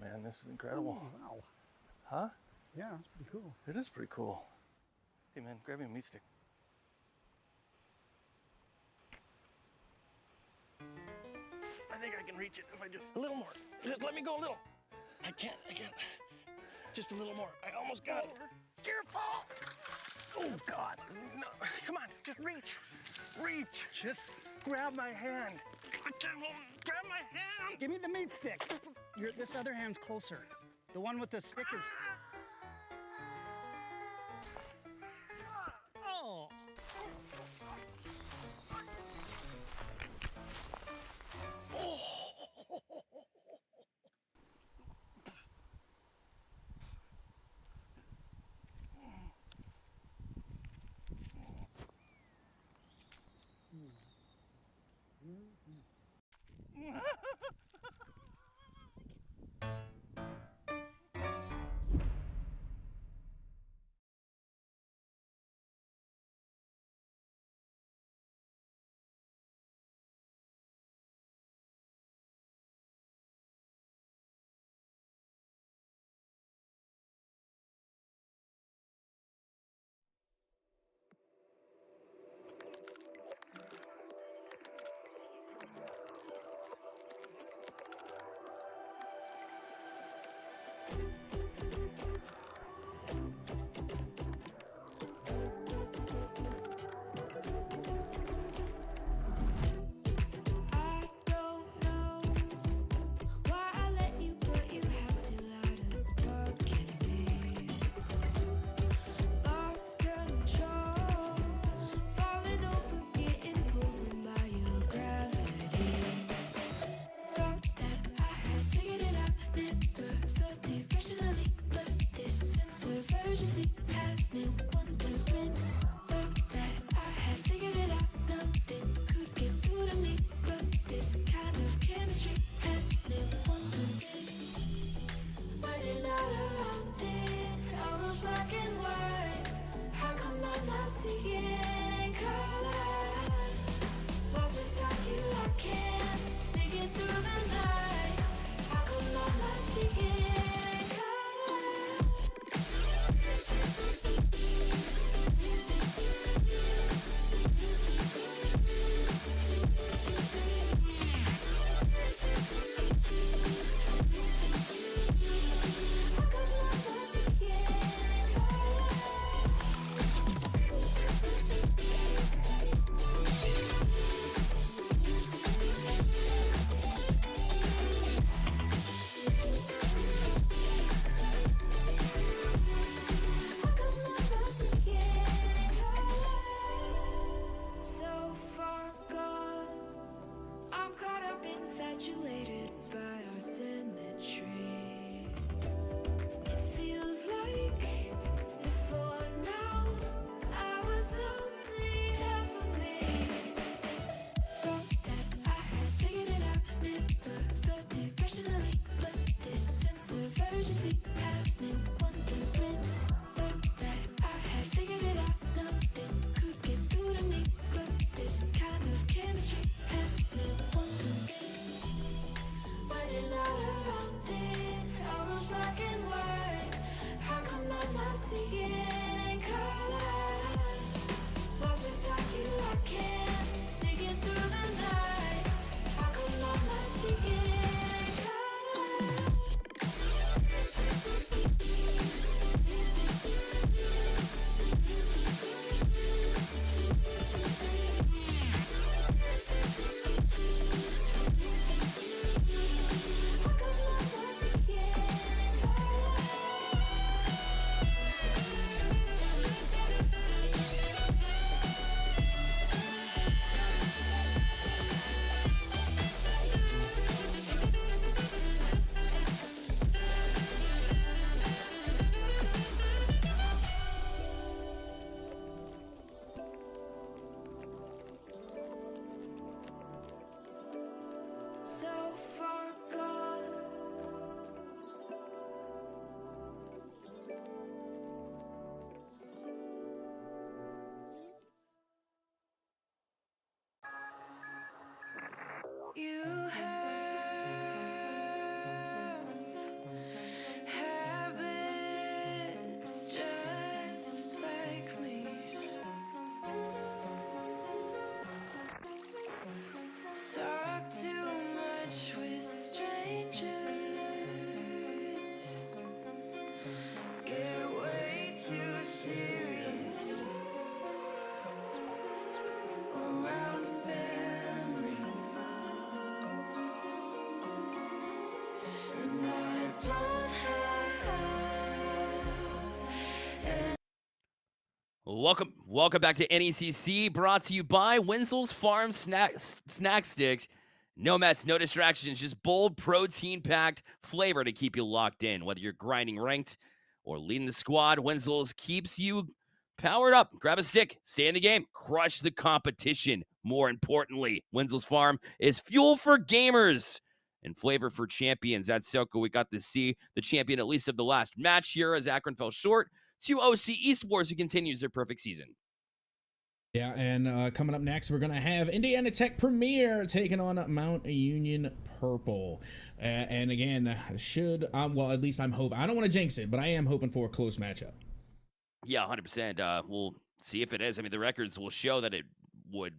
man. This is incredible. Oh, wow. Huh? Yeah, it's pretty cool. It is pretty cool. Hey, man, grab me a meat stick. I think I can reach it if I just a little more. Just let me go a little. I can't. Just a little more. I almost got it. Careful! Oh, God. No. Come on, just reach. Reach. Just grab my hand. I can't hold. Grab my hand. Give me the meat stick. This other hand's closer. The one with the stick is... Oh! Welcome back to NECC, brought to you by Winsel's Farm Snack Sticks. No mess, no distractions, just bold, protein-packed flavor to keep you locked in. Whether you're grinding ranked or leading the squad, Winsel's keeps you powered up. Grab a stick, stay in the game, crush the competition. More importantly, Winsel's Farm is fuel for gamers and flavor for champions. At Soko, we got to see the champion, at least of the last match here, as Akron fell short to OC Esports, who continues their perfect season. Yeah, and coming up next, we're going to have Indiana Tech Premier taking on Mount Union Purple. And again, well, at least I'm hoping. I don't want to jinx it, but I am hoping for a close matchup. Yeah, 100%. We'll see if it is. I mean, the records will show that it would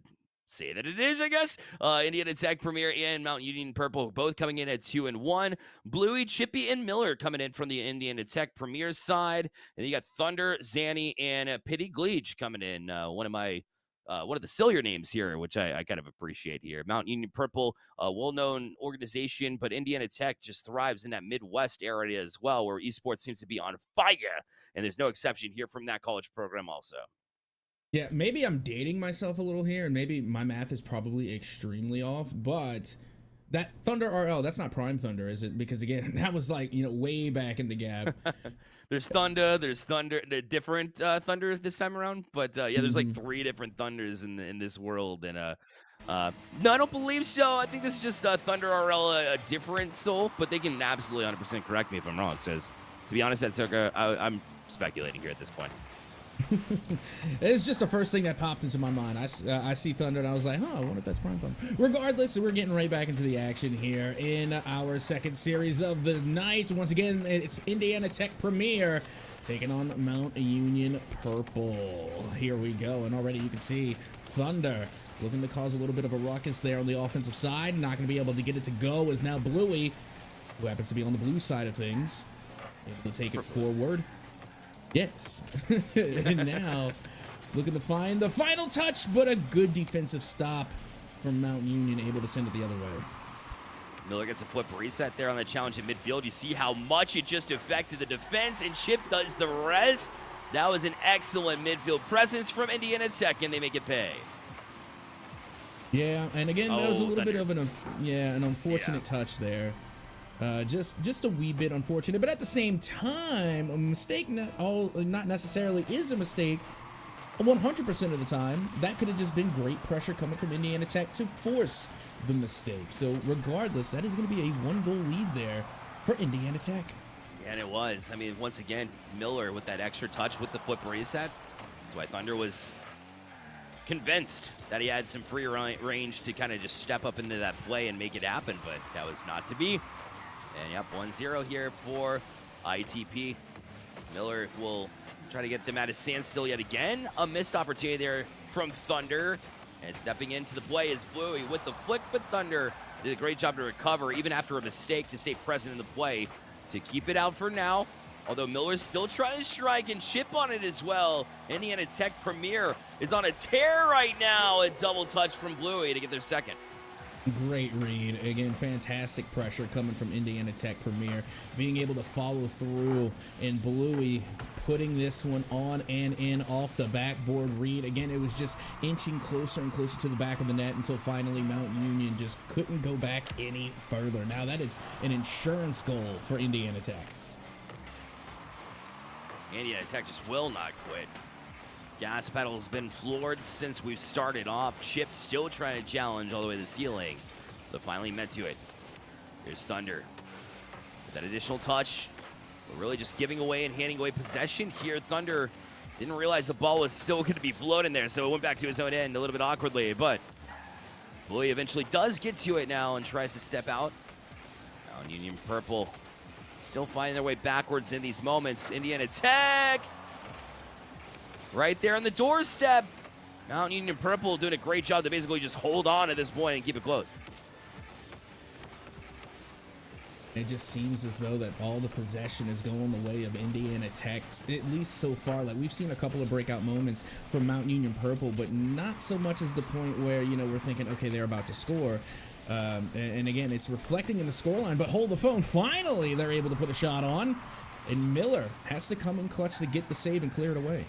say that it is, I guess. Indiana Tech Premier and Mount Union Purple both coming in at 2-1. Bluey, Chippy, and Miller coming in from the Indiana Tech Premier side. And you got Thunder, Zanny, and Pity Gleech coming in. One of the sillier names here, which I kind of appreciate here. Mount Union Purple, a well-known organization, but Indiana Tech just thrives in that Midwest area as well, where esports seems to be on fire. And there's no exception here from that college program also. Yeah, maybe I'm dating myself a little here, and maybe my math is probably extremely off, but that Thunder RL, that's not Prime Thunder, is it? Because, again, that was like, way back in the gap. There's Thunder, the different Thunder this time around, but yeah, there's like 3 different Thunders in this world, and no, I don't believe so. I think this is just Thunder RL, a different soul, but they can absolutely 100% correct me if I'm wrong, because, to be honest, I'm speculating here at this point. It's just the first thing that popped into my mind. I see Thunder and I was like, I wonder if that's Prime Thunder. Regardless, we're getting right back into the action here in our second series of the night. Once again, it's Indiana Tech Premier taking on Mount Union Purple. Here we go, and already you can see Thunder looking to cause a little bit of a ruckus there on the offensive side. Not going to be able to get it to go is now Bluey, who happens to be on the blue side of things, able to take it forward. Yes. And now looking to find the final touch, but a good defensive stop from Mount Union, able to send it the other way. Miller gets a flip reset there on the challenge at midfield. You see how much it just affected the defense, and Chip does the rest. That was an excellent midfield presence from Indiana Tech, and they make it pay. Yeah, and again, that was a little bit of an unfortunate touch there. Just a wee bit unfortunate, but at the same time, a mistake not necessarily is a mistake 100% of the time. That could have just been great pressure coming from Indiana Tech to force the mistake. So regardless, that is going to be a 1-goal lead there for Indiana Tech. Yeah, and it was. I mean, once again, Miller with that extra touch with the flip reset. That's why Thunder was convinced that he had some free range to kind of just step up into that play and make it happen, but that was not to be. And yep, 1-0 here for ITP. Miller will try to get them at a standstill yet again. A missed opportunity there from Thunder. And stepping into the play is Bluey with the flick, but Thunder did a great job to recover, even after a mistake, to stay present in the play to keep it out for now. Although Miller's still trying to strike and chip on it as well. Indiana Tech Premier is on a tear right now. A double touch from Bluey to get their second. Great read. Again, fantastic pressure coming from Indiana Tech Premier. Being able to follow through, and Bluey putting this one on and in off the backboard read. Again, it was just inching closer and closer to the back of the net until finally Mount Union just couldn't go back any further. Now that is an insurance goal for Indiana Tech. Indiana Tech just will not quit. Gas pedal's been floored since we've started off. Chip still trying to challenge all the way to the ceiling. So finally met to it. Here's Thunder. With that additional touch, we're really just giving away and handing away possession here. Thunder didn't realize the ball was still going to be floating there, so it went back to his own end a little bit awkwardly. But Bluey eventually does get to it now and tries to step out. Now Union Purple still finding their way backwards in these moments. Indiana Tech right there on the doorstep. Mount Union Purple doing a great job to basically just hold on at this point and keep it close. It just seems as though that all the possession is going the way of Indiana Tech, at least so far. Like, we've seen a couple of breakout moments from Mount Union Purple, but not so much as the point where, we're thinking, okay, they're about to score. And again, it's reflecting in the scoreline, but hold the phone. Finally, they're able to put a shot on, and Miller has to come in clutch to get the save and clear it away.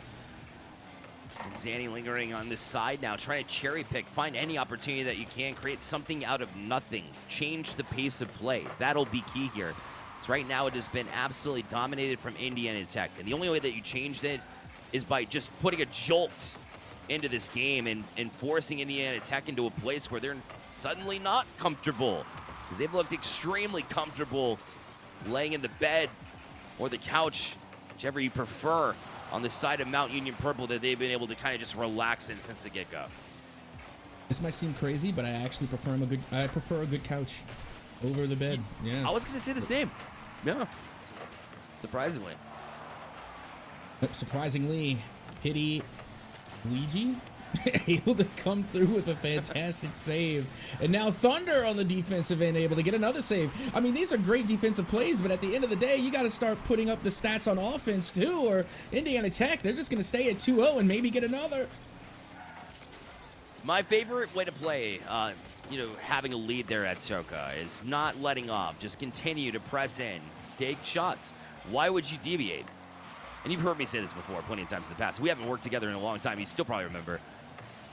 And Zanny lingering on this side now, trying to cherry pick, find any opportunity that you can, create something out of nothing, change the pace of play. That'll be key here. So right now it has been absolutely dominated from Indiana Tech, and the only way that you change it is by just putting a jolt into this game and forcing Indiana Tech into a place where they're suddenly not comfortable, because they've looked extremely comfortable laying in the bed or the couch, whichever you prefer, on the side of Mount Union Purple that they've been able to kind of just relax in since the get-go. This might seem crazy, but I actually prefer a good couch over the bed. Yeah. I was going to say the same. Yeah. Surprisingly. Surprisingly, Pity Luigi able to come through with a fantastic save. And now Thunder on the defensive end able to get another save. I mean, these are great defensive plays, but at the end of the day, you got to start putting up the stats on offense too, or Indiana Tech, they're just going to stay at 2-0 and maybe get another. It's my favorite way to play, having a lead there at Soka is not letting off. Just continue to press in, take shots. Why would you deviate? And you've heard me say this before plenty of times in the past. We haven't worked together in a long time. You still probably remember.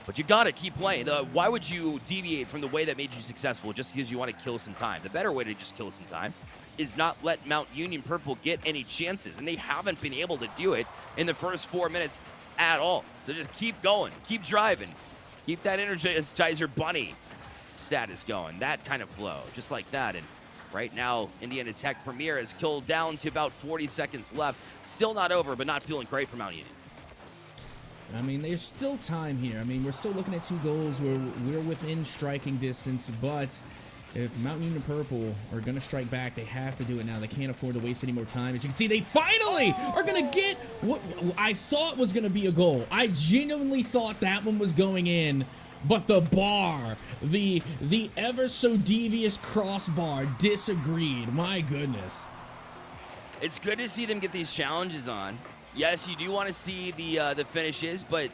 But you got to keep playing. Why would you deviate from the way that made you successful just because you want to kill some time? The better way to just kill some time is not let Mount Union Purple get any chances. And they haven't been able to do it in the first 4 minutes at all. So just keep going. Keep driving. Keep that Energizer Bunny status going. That kind of flow. Just like that. And right now, Indiana Tech Premier is killed down to about 40 seconds left. Still not over, but not feeling great for Mount Union. I mean, there's still time here. I mean, we're still looking at 2 goals where we're within striking distance, but if Mount Union Purple are going to strike back, they have to do it now. They can't afford to waste any more time. As you can see, they finally are going to get what I thought was going to be a goal. I genuinely thought that one was going in, but the bar, the ever so devious crossbar disagreed. My goodness. It's good to see them get these challenges on. Yes, you do want to see the finishes, but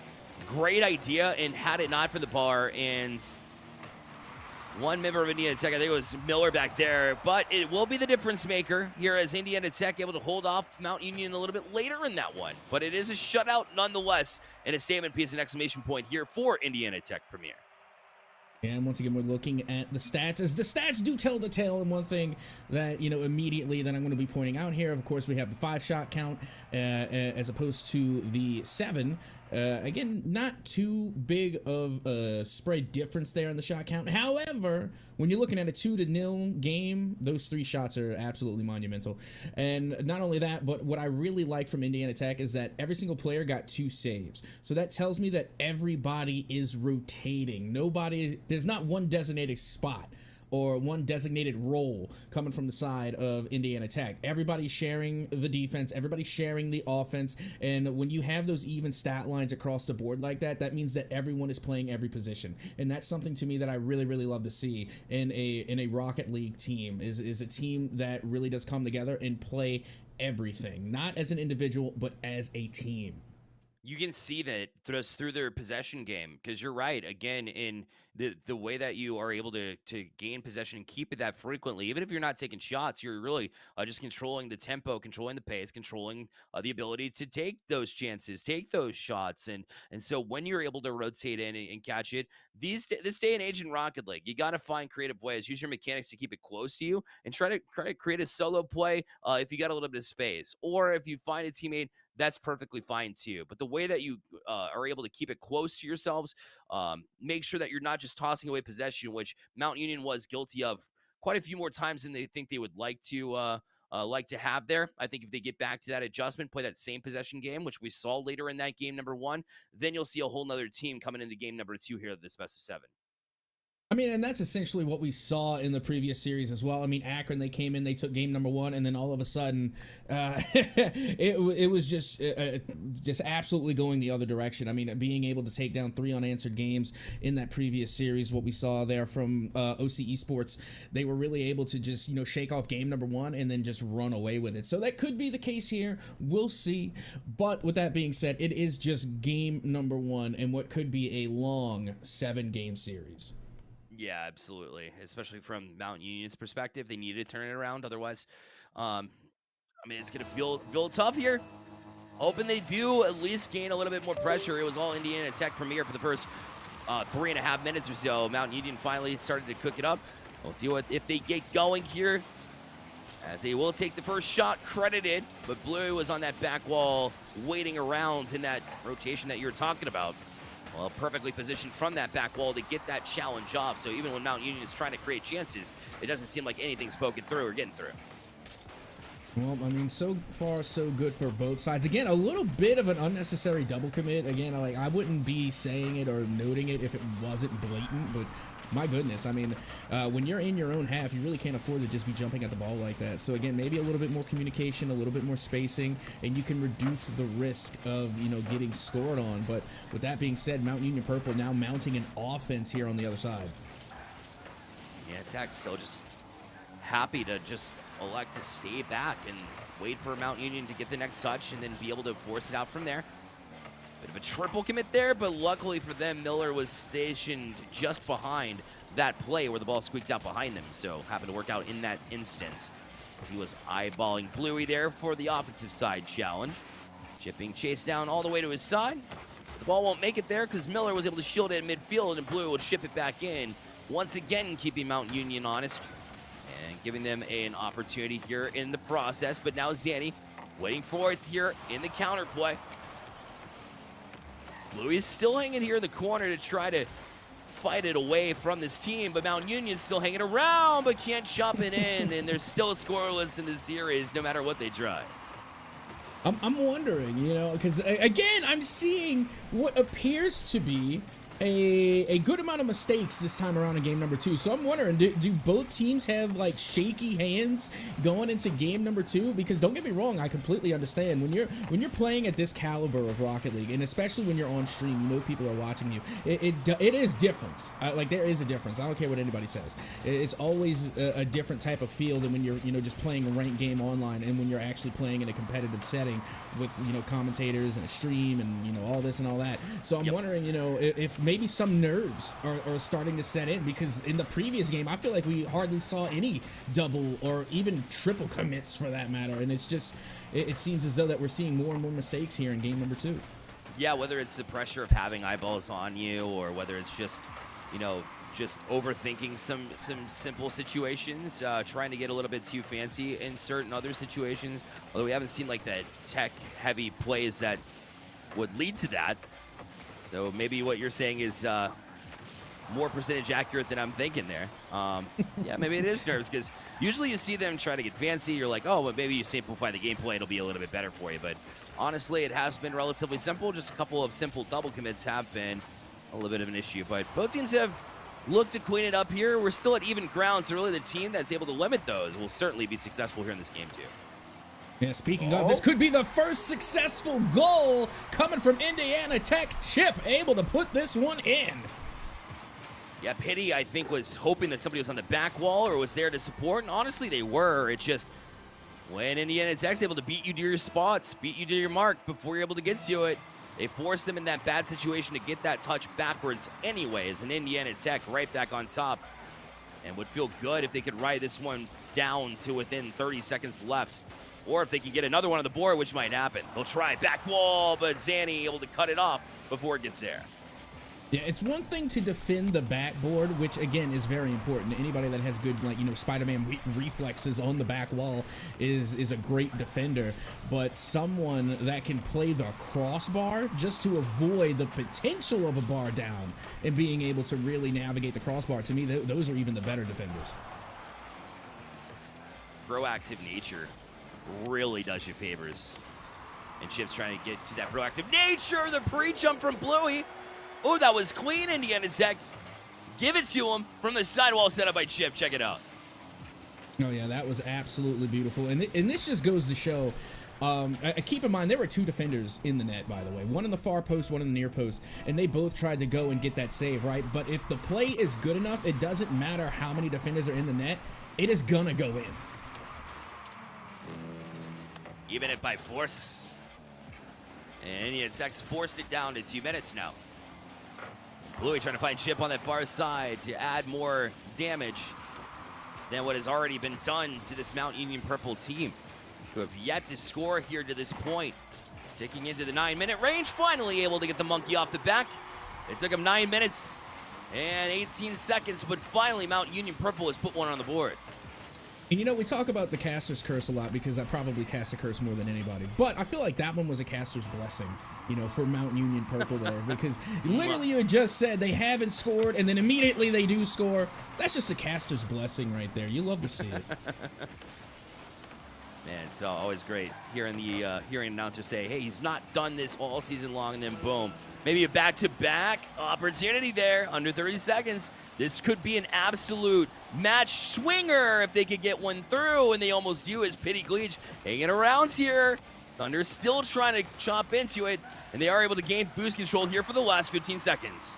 great idea. And had it not for the bar and one member of Indiana Tech, I think it was Miller back there, but it will be the difference maker here as Indiana Tech able to hold off Mount Union a little bit later in that one. But it is a shutout nonetheless, and a statement piece, an exclamation point here for Indiana Tech Premier. And once again, we're looking at the stats, as the stats do tell the tale. And one thing that, immediately that I'm going to be pointing out here, of course, we have the 5-shot count as opposed to the 7. Again, not too big of a spread difference there in the shot count. However, when you're looking at a 2-0 game, those 3 shots are absolutely monumental. And not only that, but what I really like from Indiana Tech is that every single player got 2 saves. So that tells me that everybody is rotating. There's not one designated spot or one designated role coming from the side of Indiana Tech. Everybody's sharing the defense, everybody's sharing the offense, and when you have those even stat lines across the board like that, that means that everyone is playing every position. And that's something to me that I really, really love to see in a Rocket League team, is a team that really does come together and play everything, not as an individual, but as a team. You can see that just through their possession game, because you're right. Again, in the way that you are able to gain possession and keep it that frequently, even if you're not taking shots, you're really just controlling the tempo, controlling the pace, controlling the ability to take those chances, take those shots. And so when you're able to rotate in and catch it, this day and age in Rocket League, you got to find creative ways. Use your mechanics to keep it close to you and try to create a solo play if you got a little bit of space. Or if you find a teammate, that's perfectly fine too. But the way that you are able to keep it close to yourselves, make sure that you're not just tossing away possession, which Mount Union was guilty of quite a few more times than they think they would like to have there. I think if they get back to that adjustment, play that same possession game, which we saw later in that game number 1, then you'll see a whole nother team coming into game number 2 here at this best of 7. I mean, and that's essentially what we saw in the previous series as well. I mean, Akron, they came in, they took game number 1, and then all of a sudden, it was just absolutely going the other direction. I mean, being able to take down 3 unanswered games in that previous series, what we saw there from OC Esports, they were really able to just, shake off game number 1 and then just run away with it. So that could be the case here. We'll see. But with that being said, it is just game number 1 and what could be a long 7-game series. Yeah, absolutely. Especially from Mount Union's perspective, they need to turn it around. Otherwise, it's going to feel tough here. hoping they do at least gain a little bit more pressure. It was all Indiana Tech Premier for the first 3.5 minutes or so. Mount Union finally started to cook it up. We'll see if they get going here, as they will take the first shot credited, but Blue was on that back wall waiting around in that rotation that you're talking about. Well, perfectly positioned from that back wall to get that challenge off. So even when Mount Union is trying to create chances, it doesn't seem like anything's poking through or getting through. Well, I mean, so far so good for both sides. Again, a little bit of an unnecessary double commit. Again, I wouldn't be saying it or noting it if it wasn't blatant, but my goodness, I mean, when you're in your own half, you really can't afford to just be jumping at the ball like that. So again, maybe a little bit more communication, a little bit more spacing, and you can reduce the risk of, you know, getting scored on. But with that being said, Mount Union Purple now mounting an offense here on the other side. Yeah, Tech's still just happy to just elect to stay back and wait for Mount Union to get the next touch and then be able to force it out from there. Bit of a triple commit there, but luckily for them, Miller was stationed just behind that play where the ball squeaked out behind them, so happened to work out in that instance, as he was eyeballing Bluey there for the offensive side challenge. Chip being chased down all the way to his side. The ball won't make it there because Miller was able to shield it in midfield, and Blue would ship it back in, once again keeping Mount Union honest and giving them an opportunity here in the process. But now Zanny waiting for it here in the counter play. Bluey is still hanging here in the corner to try to fight it away from this team, but Mount Union's still hanging around but can't chop it in, and they're still scoreless in this series no matter what they try. I'm wondering, you know, because again, I'm seeing what appears to be a good amount of mistakes this time around in game number 2. So I'm wondering, do both teams have like shaky hands going into game number 2? Because don't get me wrong, I completely understand when you're playing at this caliber of Rocket League, and especially when you're on stream, you know people are watching you. It is different. Like there is a difference. I don't care what anybody says. It's always a different type of feel than when you're just playing a ranked game online, and when you're actually playing in a competitive setting with commentators and a stream and all this and all that. So I'm wondering, if maybe some nerves are starting to set in, because in the previous game, I feel like we hardly saw any double or even triple commits for that matter. And it's just, it seems as though that we're seeing more and more mistakes here in game number 2. Yeah, whether it's the pressure of having eyeballs on you, or whether it's just, just overthinking some simple situations, trying to get a little bit too fancy in certain other situations. Although we haven't seen like the tech-heavy plays that would lead to that. So maybe what you're saying is more percentage accurate than I'm thinking there. Yeah, maybe it is nerves, because usually you see them try to get fancy. You're like, oh, but maybe you simplify the gameplay, it'll be a little bit better for you. But honestly, it has been relatively simple. Just a couple of simple double commits have been a little bit of an issue. But both teams have looked to clean it up here. We're still at even ground, so really the team that's able to limit those will certainly be successful here in this game too. Yeah, speaking of, this could be the first successful goal coming from Indiana Tech. Chip able to put this one in. Yeah, Pity, I think, was hoping that somebody was on the back wall or was there to support, and honestly, they were. It's just when Indiana Tech's able to beat you to your spots, beat you to your mark before you're able to get to it, they force them in that bad situation to get that touch backwards anyways, and Indiana Tech right back on top. And would feel good if they could ride this one down to within 30 seconds left. Or if they can get another one on the board, which might happen. They'll try back wall, but Zanny able to cut it off before it gets there. Yeah, it's one thing to defend the backboard, which again is very important. Anybody that has good, Spider-Man reflexes on the back wall is a great defender. But someone that can play the crossbar just to avoid the potential of a bar down and being able to really navigate the crossbar, to me, those are even the better defenders. Proactive nature really does you favors. And Chip's trying to get to that proactive nature. The pre-jump from Bluey. Oh, that was clean, Indiana Tech. Give it to him from the sidewall set up by Chip. Check it out. Oh, yeah, that was absolutely beautiful. And this just goes to show, keep in mind, there were 2 defenders in the net, by the way. One in the far post, one in the near post. And they both tried to go and get that save, right? But if the play is good enough, it doesn't matter how many defenders are in the net. It is going to go in. Even if by force. And Indiana Tech's forced it down to 2 minutes now. Bluey trying to find Chip on that far side to add more damage than what has already been done to this Mount Union Purple team, who have yet to score here to this point. ticking into the 9-minute range, finally able to get the monkey off the back. It took him 9 minutes and 18 seconds, but finally Mount Union Purple has put one on the board. And you know, we talk about the caster's curse a lot because I probably cast a curse more than anybody. But I feel like that one was a caster's blessing, you know, for Mount Union Purple there. Because literally you had just said they haven't scored and then immediately they do score. That's just a caster's blessing right there. You love to see it. Man, it's always great hearing the hearing announcer say, hey, he's not done this all season long, and then boom. Maybe a back-to-back opportunity there, under 30 seconds. This could be an absolute match swinger if they could get one through, and they almost do as Pity Gleech hanging around here. Thunder still trying to chop into it, and they are able to gain boost control here for the last 15 seconds.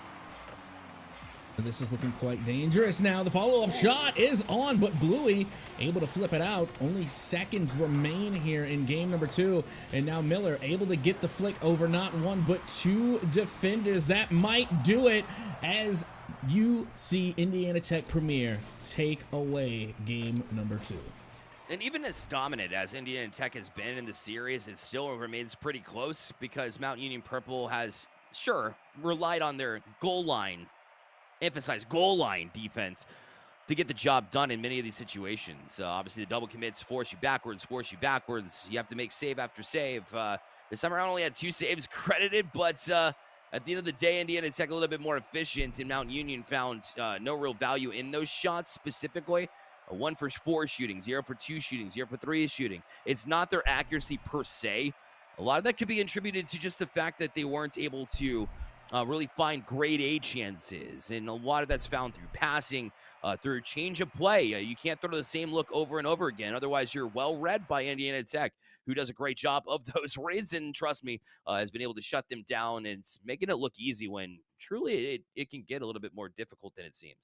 This is looking quite dangerous now. The follow-up shot is on, but Bluey able to flip it out. Only seconds remain here in game number 2. And now Miller able to get the flick over not one, but 2 defenders. That might do it as you see Indiana Tech Premier take away game number 2. And even as dominant as Indiana Tech has been in the series, it still remains pretty close because Mount Union Purple has, sure, relied on their goal line, emphasize goal line defense to get the job done in many of these situations. Obviously, the double commits force you backwards. You have to make save after save. This time around, only had 2 saves credited, but at the end of the day, Indiana Tech a little bit more efficient, and Mount Union found no real value in those shots specifically. 1 for 4 shooting, 0 for 2 shooting, 0 for 3 shooting. It's not their accuracy per se. A lot of that could be attributed to just the fact that they weren't able to really find grade A chances, and a lot of that's found through passing, through change of play. You can't throw the same look over and over again, otherwise you're well read by Indiana Tech, who does a great job of those reads, and trust me, has been able to shut them down and making it look easy when truly it can get a little bit more difficult than it seems.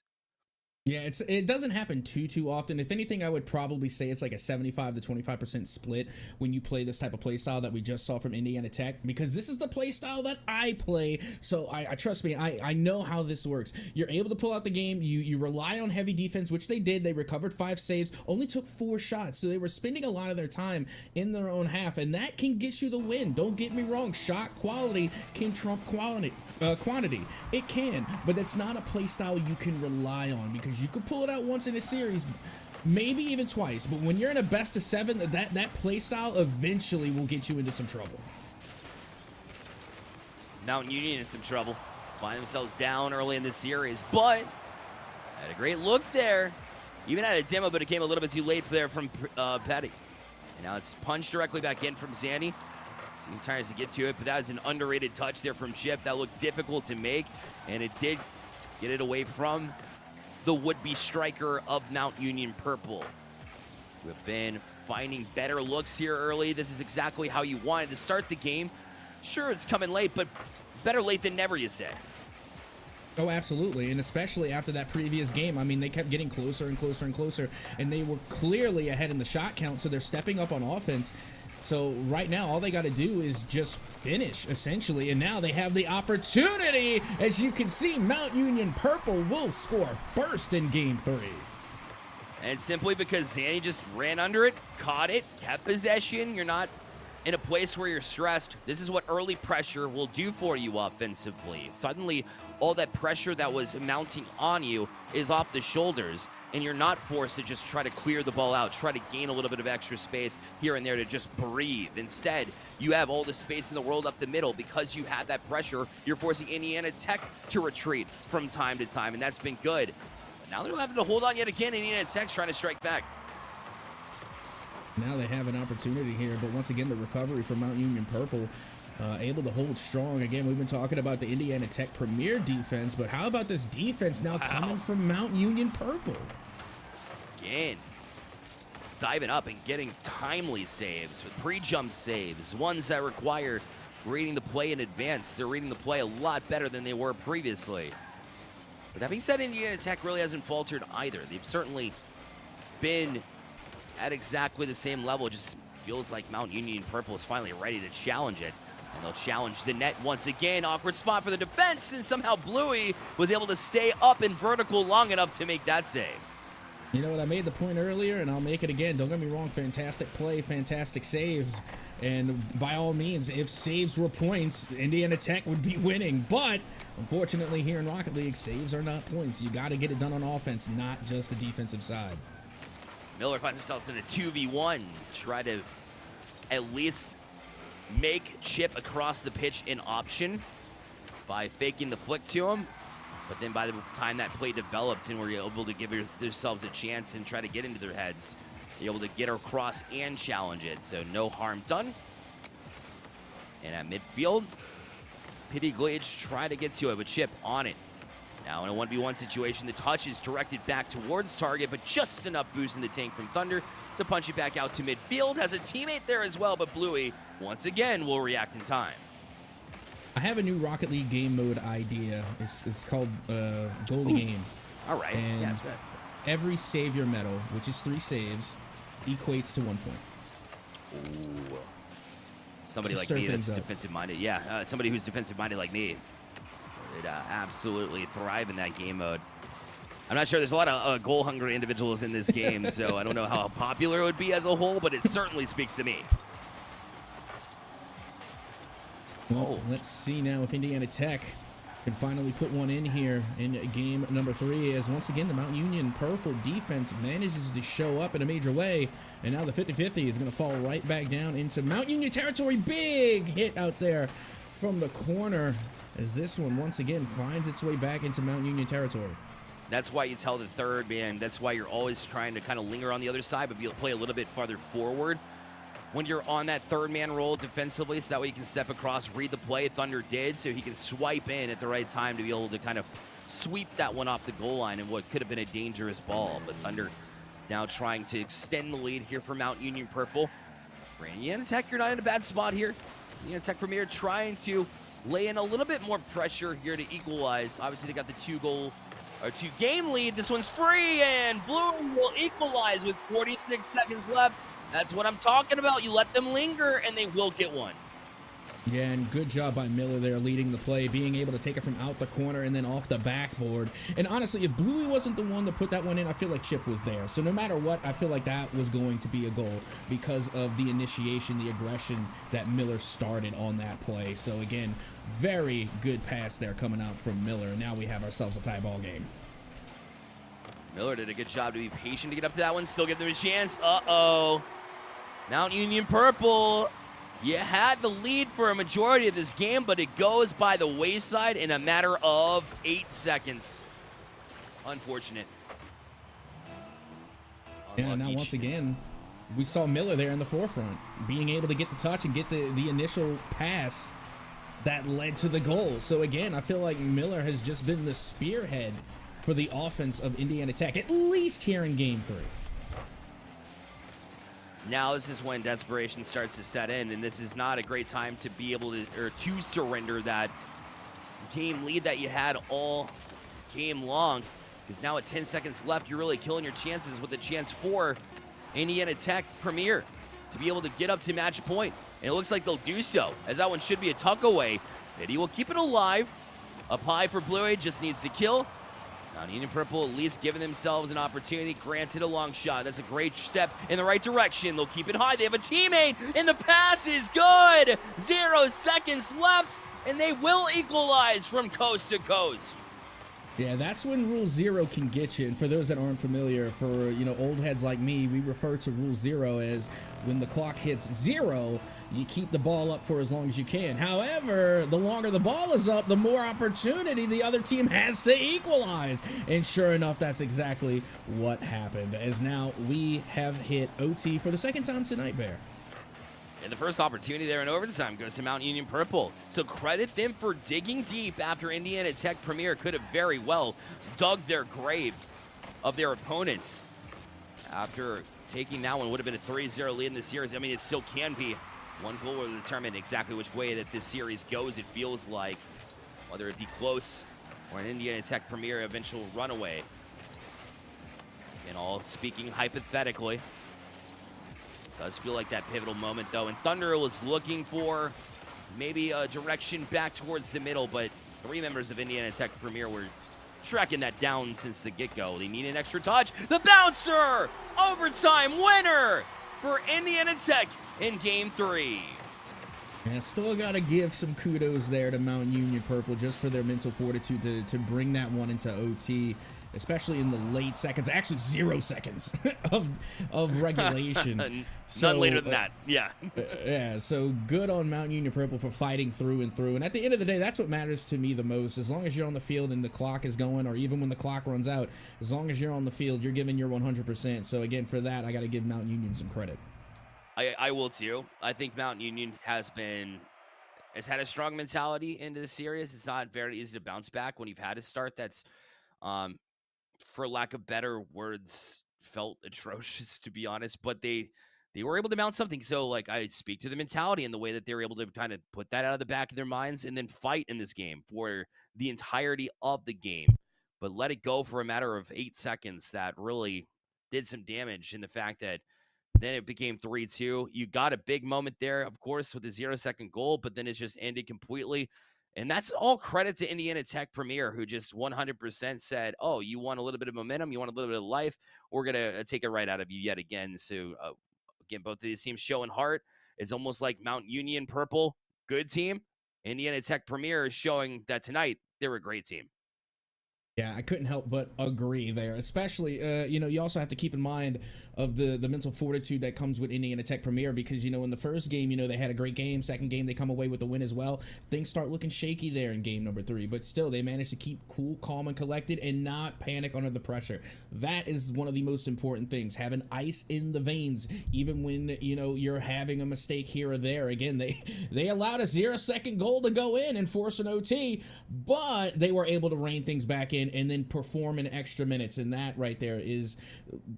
Yeah, it doesn't happen too often. If anything, I would probably say it's like a 75 to 25% split when you play this type of play style that we just saw from Indiana Tech, because this is the play style that I play. So I trust me, I know how this works. You're able to pull out the game. You rely on heavy defense, which they did. They recovered 5 saves, only took 4 shots. So they were spending a lot of their time in their own half, and that can get you the win. Don't get me wrong. Shot quality can trump quantity. It can, but it's not a play style you can rely on, because you could pull it out once in a series, maybe even twice, but when you're in a best of 7, that play style eventually will get you into some trouble. Mount Union in some trouble, find themselves down early in this series, but had a great look there. Even had a demo, but it came a little bit too late there from Petty. And now it's punched directly back in from Zanny. He tries to get to it, but that is an underrated touch there from Chip. That looked difficult to make, and it did get it away from the would-be striker of Mount Union Purple, who have been finding better looks here early. This is exactly how you wanted to start the game. Sure, it's coming late, but better late than never, you say. Oh, absolutely, and especially after that previous game. I mean, they kept getting closer and closer and closer, and they were clearly ahead in the shot count, so they're stepping up on offense. So right now, all they got to do is just finish, essentially. And now they have the opportunity. As you can see, Mount Union Purple will score first in Game 3. And simply because Zanny just ran under it, caught it, kept possession. You're not in a place where you're stressed. This is what early pressure will do for you offensively. Suddenly, all that pressure that was mounting on you is off the shoulders, and you're not forced to just try to clear the ball out, try to gain a little bit of extra space here and there to just breathe. Instead, you have all the space in the world up the middle. Because you have that pressure, you're forcing Indiana Tech to retreat from time to time, and that's been good. But now they're having to hold on yet again. Indiana Tech's trying to strike back. Now they have an opportunity here, but once again, the recovery from Mount Union Purple able to hold strong. Again, we've been talking about the Indiana Tech Premier defense, but how about this defense now coming from Mount Union Purple? Again, diving up and getting timely saves with pre-jump saves, ones that require reading the play in advance. They're reading the play a lot better than they were previously. But that being said, Indiana Tech really hasn't faltered either. They've certainly been at exactly the same level. It just feels like Mount Union Purple is finally ready to challenge it. And they'll challenge the net once again. Awkward spot for the defense, and somehow Bluey was able to stay up in vertical long enough to make that save. You know what? I made the point earlier, and I'll make it again. Don't get me wrong. Fantastic play, fantastic saves. And by all means, if saves were points, Indiana Tech would be winning. But unfortunately, here in Rocket League, saves are not points. You got to get it done on offense, not just the defensive side. Miller finds himself in a 2v1. Try to at least make Chip across the pitch an option by faking the flick to him. But then by the time that play developed and we're able to give themselves a chance and try to get into their heads, they're able to get across and challenge it. So no harm done. And at midfield, Pity Glage try to get to it, but Chip on it. Now in a 1v1 situation, the touch is directed back towards target, but just enough boost in the tank from Thunder to punch it back out to midfield. Has a teammate there as well, but Bluey, once again, will react in time. I have a new Rocket League game mode idea. It's called goalie game. All right. And yes, man. every savior medal, which is 3 saves, equates to 1 point. Ooh. Somebody To like stir me that's things up. defensive-minded. Yeah, somebody who's defensive-minded like me would absolutely thrive in that game mode. I'm not sure. There's a lot of goal-hungry individuals in this game, so I don't know how popular it would be as a whole, but it certainly speaks to me. Well, let's see now if Indiana Tech can finally put one in here in game number 3, as once again the Mount Union purple defense manages to show up in a major way, and now the 50-50 is going to fall right back down into Mount Union territory. Big hit out there from the corner as this one once again finds its way back into Mount Union territory. That's why you tell the third man. That's why you're always trying to kind of linger on the other side, but you'll play a little bit farther forward when you're on that third man role defensively, so that way you can step across, read the play. Thunder did, so he can swipe in at the right time to be able to kind of sweep that one off the goal line in what could have been a dangerous ball. But Thunder now trying to extend the lead here for Mount Union Purple. For Indiana Tech, you're not in a bad spot here. Indiana Tech Premier trying to lay in a little bit more pressure here to equalize. Obviously, they got the 2-game lead. This one's free, and Blue will equalize with 46 seconds left. That's what I'm talking about. You let them linger, and they will get one. Yeah, and good job by Miller there leading the play, being able to take it from out the corner and then off the backboard. And honestly, if Bluey wasn't the one to put that one in, I feel like Chip was there. So no matter what, I feel like that was going to be a goal because of the initiation, the aggression that Miller started on that play. So again, very good pass there coming out from Miller. And now we have ourselves a tie ball game. Miller did a good job to be patient to get up to that one. Still give them a chance. Uh-oh. Mount Union Purple, you had the lead for a majority of this game, but it goes by the wayside in a matter of 8 seconds. Unfortunate. Yeah, now once again, we saw Miller there in the forefront, being able to get the touch and get the initial pass that led to the goal. So again, I feel like Miller has just been the spearhead for the offense of Indiana Tech, at least here in Game 3. Now this is when desperation starts to set in, and this is not a great time to be able to surrender that game lead that you had all game long. Because now at 10 seconds left, you're really killing your chances with a chance for Indiana Tech Premier to be able to get up to match point. And it looks like they'll do so, as that one should be a tuck away. But he will keep it alive. Up high for Blue, just needs to kill. Mount Union Purple at least giving themselves an opportunity. Granted a long shot. That's a great step in the right direction. They'll keep it high. They have a teammate, and the pass is good. 0 seconds left, and they will equalize from coast to coast. Yeah, that's when Rule 0 can get you. And for those that aren't familiar, for old heads like me, we refer to Rule 0 as when the clock hits 0, you keep the ball up for as long as you can. However, the longer the ball is up, the more opportunity the other team has to equalize. And sure enough, that's exactly what happened, as now we have hit OT for the second time tonight, Bear. And the first opportunity there in overtime goes to Mount Union Purple. So credit them for digging deep after Indiana Tech Premier could have very well dug their grave of their opponents. After taking that one, would have been a 3-0 lead in the series. I mean, it still can be. One goal will determine exactly which way that this series goes, it feels like. Whether it be close or an Indiana Tech Premier eventual runaway. And all speaking hypothetically. Does feel like that pivotal moment, though. And Thunder was looking for maybe a direction back towards the middle, but 3 members of Indiana Tech Premier were tracking that down since the get-go. They need an extra touch. The bouncer! Overtime winner for Indiana Tech in Game 3. And still got to give some kudos there to Mount Union Purple just for their mental fortitude to bring that one into OT, especially in the late seconds, actually 0 seconds of regulation. None later than that, yeah. Yeah, so good on Mount Union Purple for fighting through and through. And at the end of the day, that's what matters to me the most. As long as you're on the field and the clock is going, or even when the clock runs out, as long as you're on the field, you're giving your 100%. So again, for that, I got to give Mount Union some credit. I will too. I think Mount Union has had a strong mentality into the series. It's not very easy to bounce back when you've had a start that's, for lack of better words, felt atrocious, to be honest. But they were able to mount something. So, like, I speak to the mentality and the way that they were able to kind of put that out of the back of their minds and then fight in this game for the entirety of the game. But let it go for a matter of 8 seconds that really did some damage in the fact that then it became 3-2. You got a big moment there, of course, with the 0-second goal, but then it just ended completely. And that's all credit to Indiana Tech Premier, who just 100% said, oh, you want a little bit of momentum, you want a little bit of life, we're going to take it right out of you yet again. So, again, both of these teams showing heart. It's almost like Mount Union Purple, good team. Indiana Tech Premier is showing that tonight they're a great team. Yeah, I couldn't help but agree there. Especially, you also have to keep in mind of the mental fortitude that comes with Indiana Tech Premier because, in the first game, they had a great game. Second game, they come away with the win as well. Things start looking shaky there in game number 3, but still, they managed to keep cool, calm, and collected and not panic under the pressure. That is one of the most important things, having ice in the veins, even when, you're having a mistake here or there. Again, they allowed a 0-second goal to go in and force an OT, but they were able to rein things back in and then perform in extra minutes. And that right there is,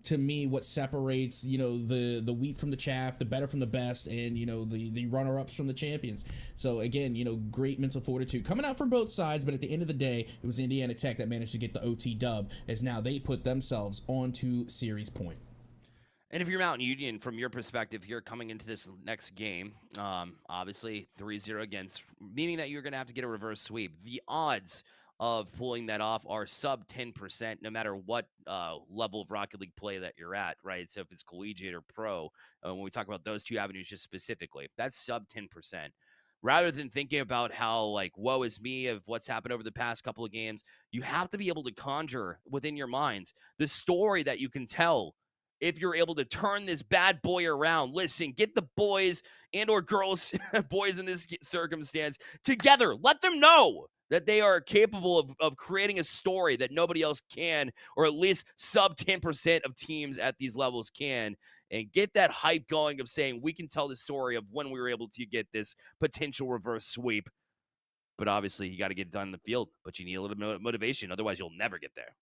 to me, what separates, the wheat from the chaff, the better from the best, and, the runner-ups from the champions. So again, great mental fortitude coming out from both sides, but at the end of the day, it was Indiana Tech that managed to get the OT dub, as now they put themselves onto series point. And if you're Mountain Union, from your perspective here coming into this next game, obviously 3-0 against, meaning that you're going to have to get a reverse sweep. The odds of pulling that off are sub 10%, no matter what level of Rocket League play that you're at, right? So if it's collegiate or pro, when we talk about those two avenues just specifically, that's sub 10%. Rather than thinking about how, like, woe is me of what's happened over the past couple of games, you have to be able to conjure within your minds the story that you can tell if you're able to turn this bad boy around. Listen, get the boys and or girls, boys in this circumstance, together. Let them know that they are capable of creating a story that nobody else can, or at least sub 10% of teams at these levels can, and get that hype going of saying we can tell the story of when we were able to get this potential reverse sweep. But obviously, you got to get it done in the field, but you need a little bit of motivation. Otherwise, you'll never get there.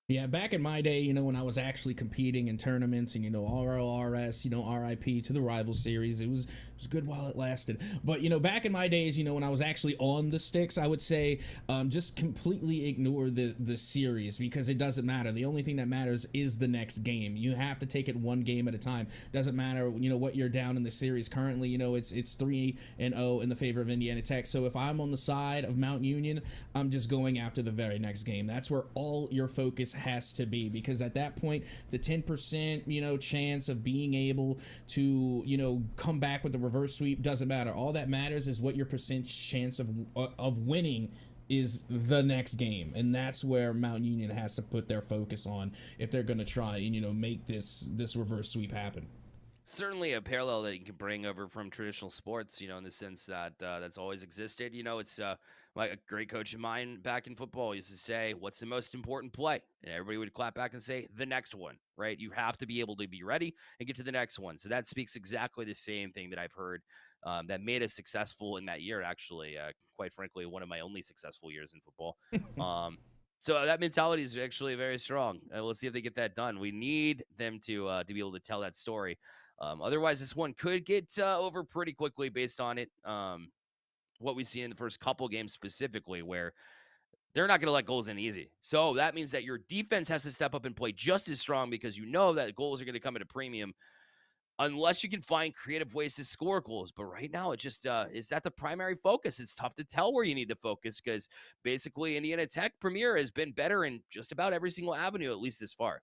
Yeah, back in my day, when I was actually competing in tournaments and, RLRS, RIP to the rival series, it was good while it lasted. But, back in my days, when I was actually on the sticks, I would say just completely ignore the series because it doesn't matter. The only thing that matters is the next game. You have to take it one game at a time. Doesn't matter, what you're down in the series currently. It's 3-0 in the favor of Indiana Tech. So if I'm on the side of Mount Union, I'm just going after the very next game. That's where all your focus has to be, because at that point the 10% chance of being able to come back with the reverse sweep doesn't matter. All that matters is what your percent chance of winning is the next game, and that's where Mount Union has to put their focus on if they're going to try and make this reverse sweep happen. Certainly a parallel that you can bring over from traditional sports, in the sense that that's always existed. It's like a great coach of mine back in football used to say, what's the most important play? And everybody would clap back and say, the next one, right? You have to be able to be ready and get to the next one. So that speaks exactly the same thing that I've heard that made us successful in that year, actually. Quite frankly, one of my only successful years in football. So that mentality is actually very strong. We'll see if they get that done. We need them to be able to tell that story. Otherwise, this one could get over pretty quickly based on it. What we see in the first couple games specifically, where they're not going to let goals in easy. So that means that your defense has to step up and play just as strong because that goals are going to come at a premium. unless you can find creative ways to score goals. But right now, it just is that the primary focus. It's tough to tell where you need to focus because basically Indiana Tech Premier has been better in just about every single avenue, at least this far.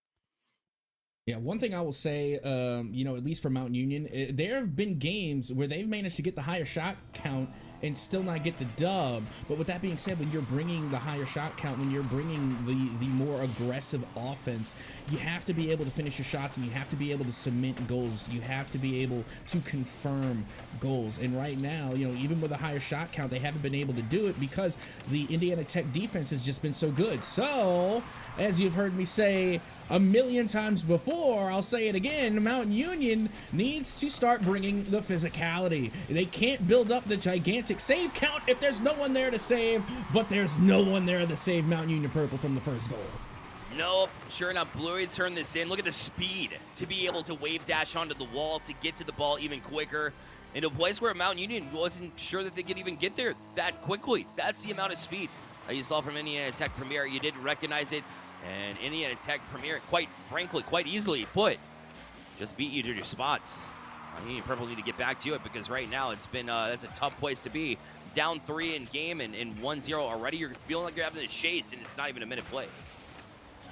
Yeah, one thing I will say, at least for Mount Union, there have been games where they've managed to get the higher shot count and still not get the dub. But with that being said, when you're bringing the higher shot count, when you're bringing the more aggressive offense, you have to be able to finish your shots and you have to be able to cement goals. You have to be able to confirm goals. And right now, even with a higher shot count, they haven't been able to do it because the Indiana Tech defense has just been so good. So, as you've heard me say a million times before, I'll say it again, Mountain Union needs to start bringing the physicality. They can't build up the gigantic save count if there's no one there to save, but there's no one there to save Mountain Union Purple from the first goal. Nope, sure enough, Bluey turned this in. Look at the speed to be able to wave dash onto the wall to get to the ball even quicker. In a place where Mountain Union wasn't sure that they could even get there that quickly. That's the amount of speed that you saw from Indiana Tech Premier. You didn't recognize it. And Indiana Tech Premier, quite frankly, quite easily put, just beat you to your spots. Union Purple need to get back to it because right now it's been that's a tough place to be. Down 3 in game and 1-0 already. You're feeling like you're having to chase, and it's not even a minute play.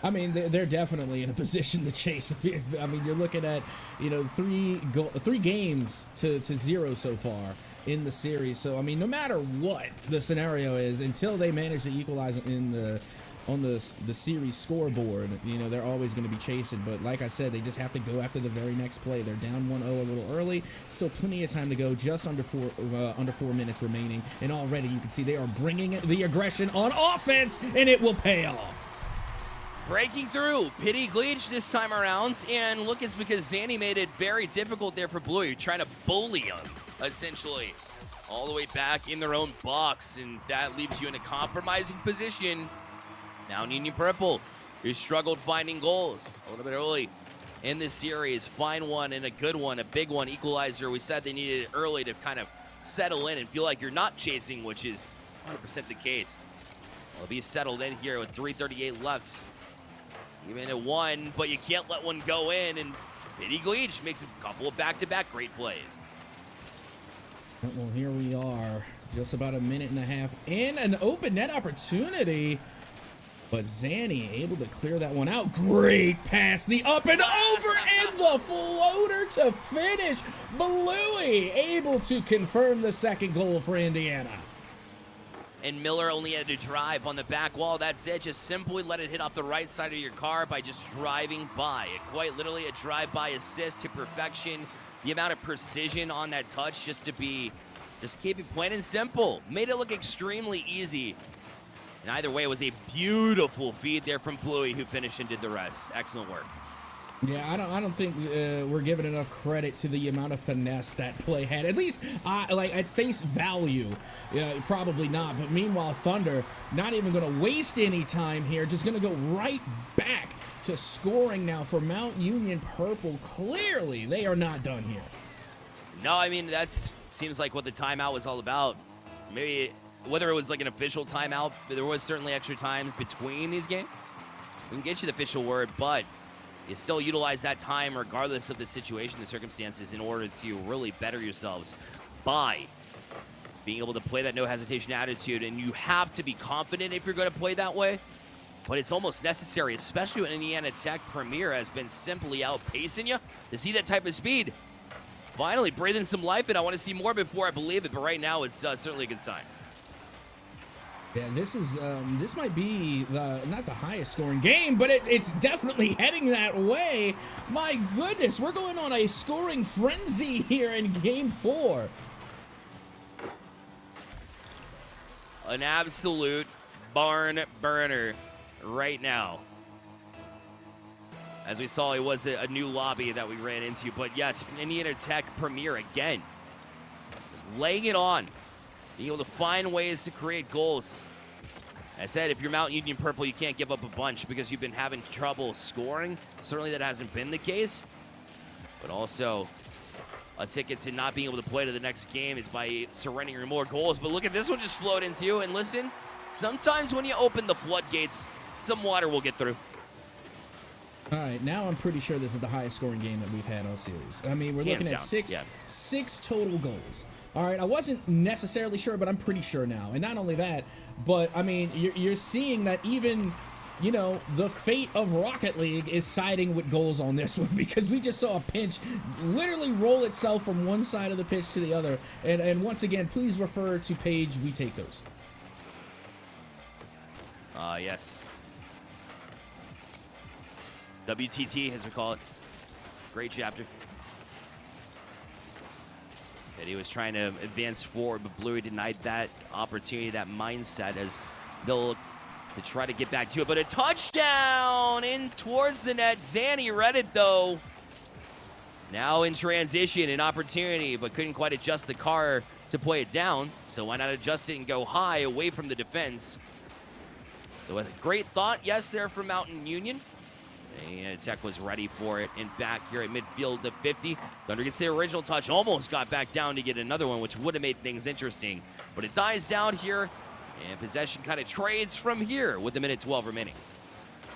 I mean, they're definitely in a position to chase. I mean, you're looking at 3 games to 0 so far in the series. So I mean, no matter what the scenario is, until they manage to equalize on the series scoreboard, they're always going to be chasing. But like I said, they just have to go after the very next play. They're down 1-0 a little early. Still plenty of time to go. Just under 4 minutes remaining, and already you can see they are bringing the aggression on offense, and it will pay off. Breaking through, Pity Gleach this time around, and look, it's because Zanny made it very difficult there for Blue. You're trying to bully him, essentially, all the way back in their own box, and that leaves you in a compromising position. Now Union Purple, who struggled finding goals a little bit early in this series. Find one and a good one, a big one, equalizer. We said they needed it early to kind of settle in and feel like you're not chasing, which is 100% the case. Well, be settled in here with 3:38 left. Even at 1, but you can't let one go in, and Pity Gleach makes a couple of back-to-back great plays. Well, here we are, just about a minute and a half in, an open net opportunity. But Zanny able to clear that one out. Great pass, the up and over, and the floater to finish. Bluey able to confirm the second goal for Indiana. And Miller only had to drive on the back wall. That's it. Just simply let it hit off the right side of your car by just driving by. Quite literally a drive-by assist to perfection. The amount of precision on that touch just keep it plain and simple. Made it look extremely easy. And either way, it was a beautiful feed there from Bluey, who finished and did the rest. Excellent work. Yeah, I don't think we're giving enough credit to the amount of finesse that play had. At least, at face value, probably not. But meanwhile, Thunder not even going to waste any time here. Just going to go right back to scoring now for Mount Union Purple. Clearly, they are not done here. No, I mean, that seems like what the timeout was all about. Maybe whether it was like an official timeout, there was certainly extra time between these games. We can get you the official word, but you still utilize that time regardless of the situation, the circumstances, in order to really better yourselves by being able to play that no hesitation attitude. And you have to be confident if you're going to play that way, but it's almost necessary, especially when Indiana Tech Premier has been simply outpacing you, to see that type of speed. Finally breathing some life in. I want to see more before I believe it, but right now it's certainly a good sign. Yeah, this might be not the highest scoring game, but it's definitely heading that way. My goodness, we're going on a scoring frenzy here in Game 4. An absolute barn burner right now. As we saw, it was a new lobby that we ran into, but yes, Indiana Tech Premier again. Just laying it on. Being able to find ways to create goals. I said, if you're Mount Union Purple, you can't give up a bunch because you've been having trouble scoring. Certainly that hasn't been the case. But also, a ticket to not being able to play to the next game is by surrendering more goals. But look at this one just float into you. And listen, sometimes when you open the floodgates, some water will get through. All right, now I'm pretty sure this is the highest scoring game that we've had all series. I mean, we're looking at six total goals. All right, I wasn't necessarily sure, but I'm pretty sure now. And not only that, but I mean, you're seeing that even, you know, the fate of Rocket League is siding with goals on this one, because we just saw a pinch literally roll itself from one side of the pitch to the other. And once again, please refer to page We Take Those. Yes. WTT, as we call it. Great chapter. And he was trying to advance forward, but Bluey denied that opportunity, that mindset, as they'll look to try to get back to it. But a touchdown in towards the net. Zanny read it, though. Now in transition, an opportunity, but couldn't quite adjust the car to play it down. So why not adjust it and go high away from the defense? So a great thought, yes, there from Mountain Union. And Tech was ready for it, and back here at midfield to 50. Thunder gets the original touch, almost got back down to get another one, which would have made things interesting. But it dies down here, and possession kind of trades from here with a minute 12 remaining.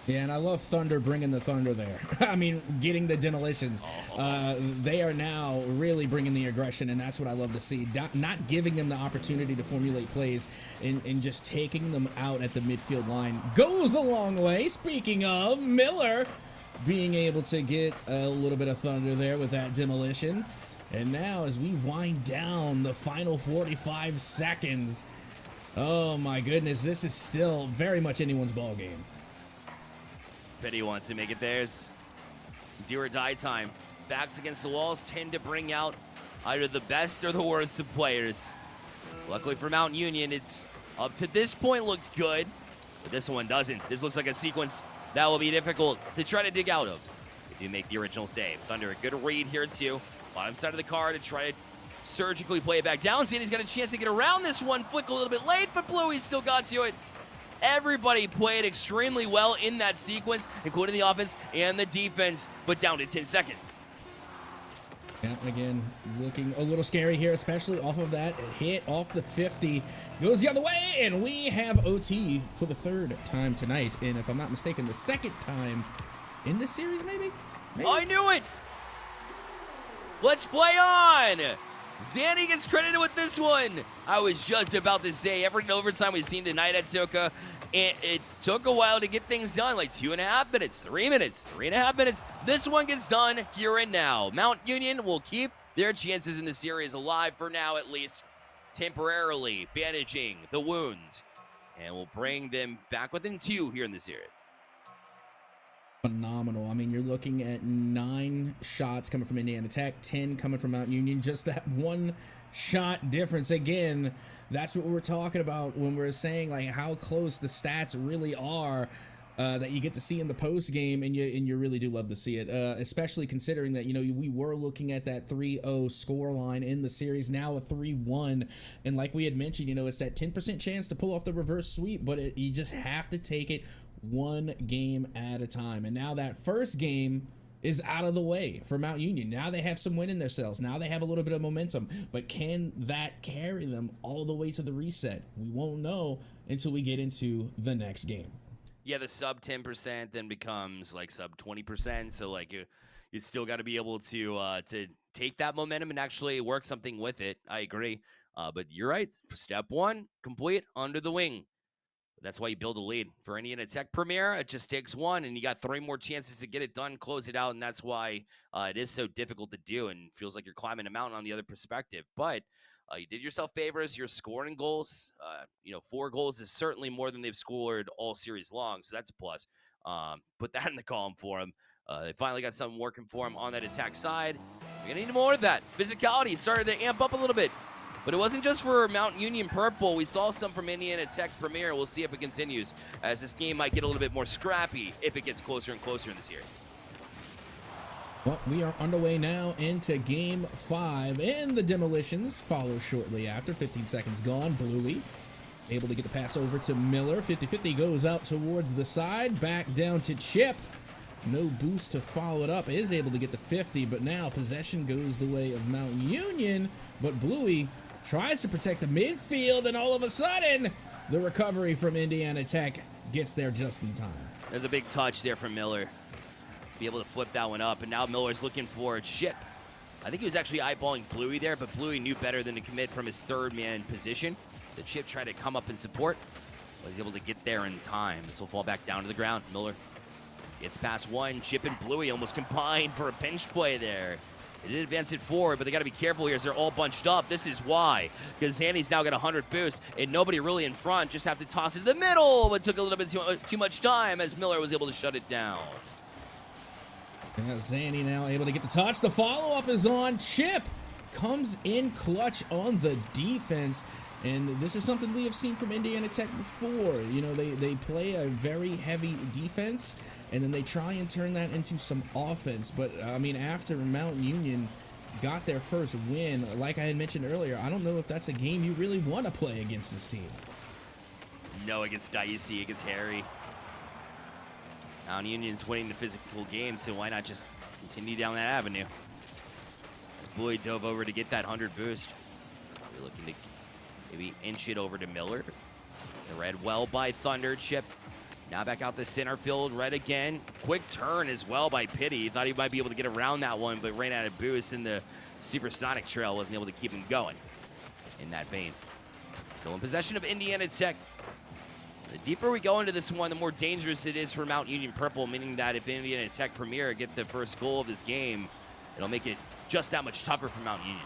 Yeah, and I love Thunder bringing the Thunder there. I mean, getting the demolitions. They are now really bringing the aggression, and that's what I love to see. Not giving them the opportunity to formulate plays and just taking them out at the midfield line goes a long way. Speaking of, Miller being able to get a little bit of Thunder there with that demolition. And now as we wind down the final 45 seconds, oh my goodness, this is still very much anyone's ball game. Petty wants to make it theirs. Do or die time. Backs against the walls tend to bring out either the best or the worst of players. Luckily for Mount Union, it's up to this point looked good, but this one doesn't. This looks like a sequence that will be difficult to try to dig out of if you make the original save. Thunder, a good read here too. Bottom side of the car to try to surgically play it back down. Zanny's got a chance to get around this one. Flick a little bit late, but Bluey still got to it. Everybody played extremely well in that sequence, including the offense and the defense, but down to 10 seconds. Yeah, again, looking a little scary here, especially off of that hit off the 50. Goes the other way, and we have OT for the third time tonight. And if I'm not mistaken, the second time in this series, maybe? I knew it! Let's play on! Zanny gets credited with this one. I was just about to say, every overtime we've seen tonight at Soka, it took a while to get things done, like 2.5 minutes, 3 minutes, 3.5 minutes. This one gets done here and now. Mount Union will keep their chances in the series alive for now, at least, temporarily bandaging the wound, and will bring them back within 2 here in the series. Phenomenal. I mean, you're looking at 9 shots coming from Indiana Tech, 10 coming from Mount Union. Just that 1 shot difference. Again, that's what we're talking about when we're saying like how close the stats really are that you get to see in the post game, and you really do love to see it, especially considering that, you know, we were looking at that 3-0 score line in the series, now a 3-1, and like we had mentioned, you know, it's that 10% chance to pull off the reverse sweep, but you just have to take it one game at a time. And now that first game is out of the way for Mount Union. Now they have some wind in their sails. Now they have a little bit of momentum, but can that carry them all the way to the reset? We won't know until we get into the next game. Yeah, the sub 10% then becomes like sub 20%. So like you still got to be able to take that momentum and actually work something with it. I agree. But you're right. Step 1, complete under the wing. That's why you build a lead. For Indiana Tech Premier, it just takes 1, and you got 3 more chances to get it done, close it out, and that's why it is so difficult to do, and feels like you're climbing a mountain on the other perspective. But you did yourself favors. You're scoring goals. 4 goals is certainly more than they've scored all series long, so that's a plus. Put that in the column for them. They finally got something working for them on that attack side. You're going to need more of that. Physicality started to amp up a little bit. But it wasn't just for Mount Union Purple. We saw some from Indiana Tech Premier. We'll see if it continues, as this game might get a little bit more scrappy if it gets closer and closer in the series. Well, we are underway now into Game 5, and the demolitions follow shortly after. 15 seconds gone. Bluey able to get the pass over to Miller. 50-50 goes out towards the side. Back down to Chip. No boost to follow it up. Is able to get the 50, but now possession goes the way of Mount Union. But Bluey tries to protect the midfield, and all of a sudden, the recovery from Indiana Tech gets there just in time. There's a big touch there from Miller. be able to flip that one up. And now Miller's looking for a chip. I think he was actually eyeballing Bluey there, but Bluey knew better than to commit from his third man position. The chip tried to come up and support. Was able to get there in time. This will fall back down to the ground. Miller gets past one. Chip and Bluey almost combined for a pinch play there. They did advance it forward, but they got to be careful here as they're all bunched up. This is why, because Zanny's now got 100 boost and nobody really in front. Just have to toss it to the middle, but took a little bit too much time as Miller was able to shut it down. Yeah, Zanny now able to get the touch. The follow-up is on. Chip comes in clutch on the defense. And this is something we have seen from Indiana Tech before. You know, they play a very heavy defense, and then they try and turn that into some offense. But, I mean, after Mount Union got their first win, like I had mentioned earlier, I don't know if that's a game you really want to play against this team. No, against Dicey, against Harry. Mount Union's winning the physical game, so why not just continue down that avenue? As Boy dove over to get that 100 boost. We're looking to maybe inch it over to Miller. The Red well by Thunder. Chip now back out the center field. Red again. Quick turn as well by Pitty. Thought he might be able to get around that one, but ran out of boost, and the supersonic trail wasn't able to keep him going in that vein. Still in possession of Indiana Tech. The deeper we go into this one, the more dangerous it is for Mount Union Purple, meaning that if Indiana Tech Premier get the first goal of this game, it'll make it just that much tougher for Mount Union.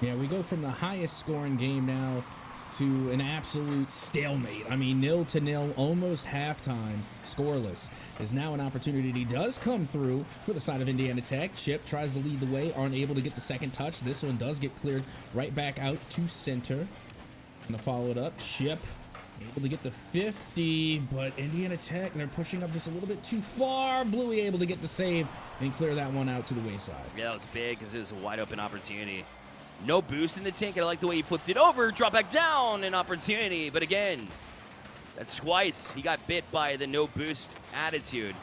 Yeah, we go from the highest scoring game now to an absolute stalemate. I mean, 0-0, almost halftime, scoreless. Is now an opportunity does come through for the side of Indiana Tech. Chip tries to lead the way, aren't able to get the second touch. This one does get cleared right back out to center. Gonna follow it up. Chip able to get the 50, but Indiana Tech, they're pushing up just a little bit too far. Bluey able to get the save and clear that one out to the wayside. Yeah, that was big because it was a wide open opportunity. No boost in the tank. I like the way he flipped it over, drop back down, an opportunity. But again, that's twice he got bit by the no boost attitude.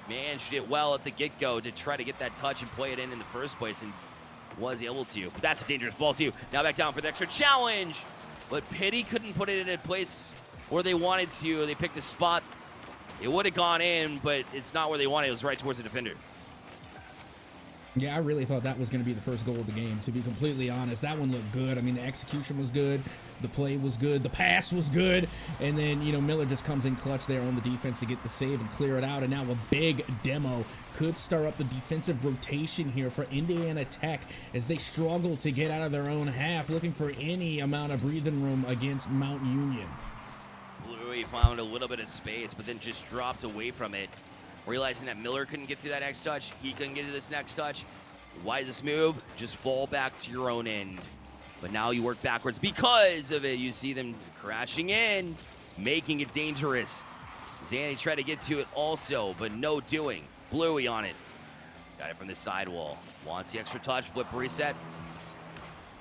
Managed it well at the get-go to try to get that touch and play it in the first place, and was able to. But that's a dangerous ball too. Now back down for the extra challenge. But Pitty couldn't put it in a place where they wanted to. They picked a spot. It would have gone in, but it's not where they wanted. It was right towards the defender. Yeah, I really thought that was going to be the first goal of the game, to be completely honest. That one looked good. I mean, the execution was good. The play was good. The pass was good. And then, you know, Miller just comes in clutch there on the defense to get the save and clear it out. And now a big demo could start up the defensive rotation here for Indiana Tech as they struggle to get out of their own half, looking for any amount of breathing room against Mount Union. Bluey found a little bit of space, but then just dropped away from it. Realizing that Miller couldn't get to that next touch, he couldn't get to this next touch. Wisest move, just fall back to your own end. But now you work backwards because of it. You see them crashing in, making it dangerous. Zanny tried to get to it also, but no doing. Bluey on it. Got it from the sidewall. Wants the extra touch, flip reset.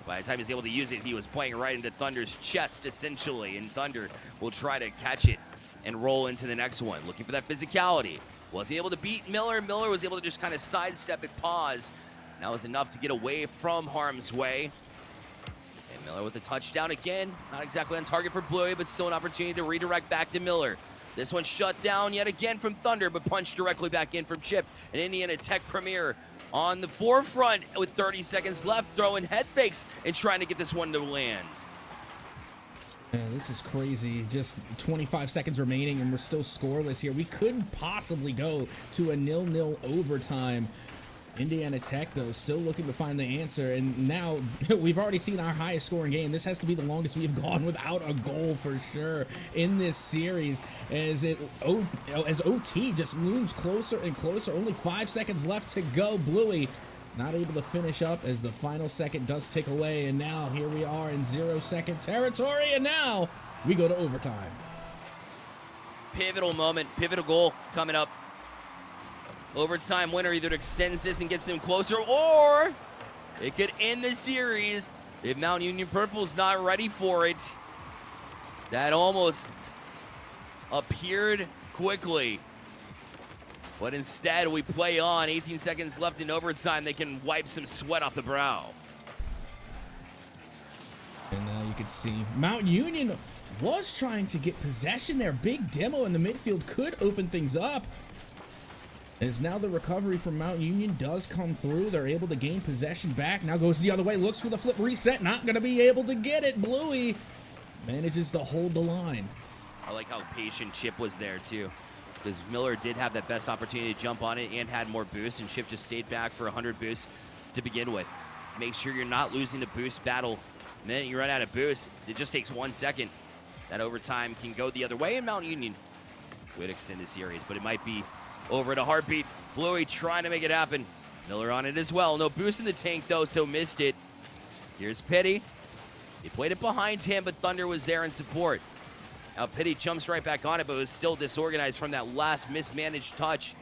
By the time he's able to use it, he was playing right into Thunder's chest, essentially. And Thunder will try to catch it and roll into the next one. Looking for that physicality. Wasn't able to beat Miller. Miller was able to just kind of sidestep it, pause. And that was enough to get away from harm's way. And Miller with the touchdown again. Not exactly on target for Bluey, but still an opportunity to redirect back to Miller. This one shut down yet again from Thunder, but punched directly back in from Chip. And Indiana Tech Premier on the forefront with 30 seconds left, throwing head fakes and trying to get this one to land. Man, this is crazy. Just 25 seconds remaining and we're still scoreless here. We couldn't possibly go to a 0-0 overtime. Indiana Tech, though, still looking to find the answer. And now we've already seen our highest scoring game. This has to be the longest we've gone without a goal for sure in this series as OT just looms closer and closer. Only 5 seconds left to go. Bluey not able to finish up as the final second does tick away. And now here we are in 0-second territory. And now we go to overtime. Pivotal moment, pivotal goal coming up. Overtime winner either extends this and gets them closer, or it could end the series if Mount Union Purple's not ready for it. That almost appeared quickly. But instead, we play on. 18 seconds left in overtime. They can wipe some sweat off the brow. And now you can see Mount Union was trying to get possession there. Big demo in the midfield could open things up. As now the recovery from Mount Union does come through. They're able to gain possession back. Now goes the other way, looks for the flip reset. Not going to be able to get it. Bluey manages to hold the line. I like how patient Chip was there, too. Because Miller did have that best opportunity to jump on it and had more boost, and Chip just stayed back for 100 boosts to begin with. Make sure you're not losing the boost battle. The minute you run out of boost, it just takes 1 second. That overtime can go the other way, and Mount Union would extend the series, but it might be over to Heartbeat. Bluey trying to make it happen. Miller on it as well. No boost in the tank, though, so missed it. Here's Pitty. He played it behind him, but Thunder was there in support. Now Pitty jumps right back on it, but was still disorganized from that last mismanaged touch.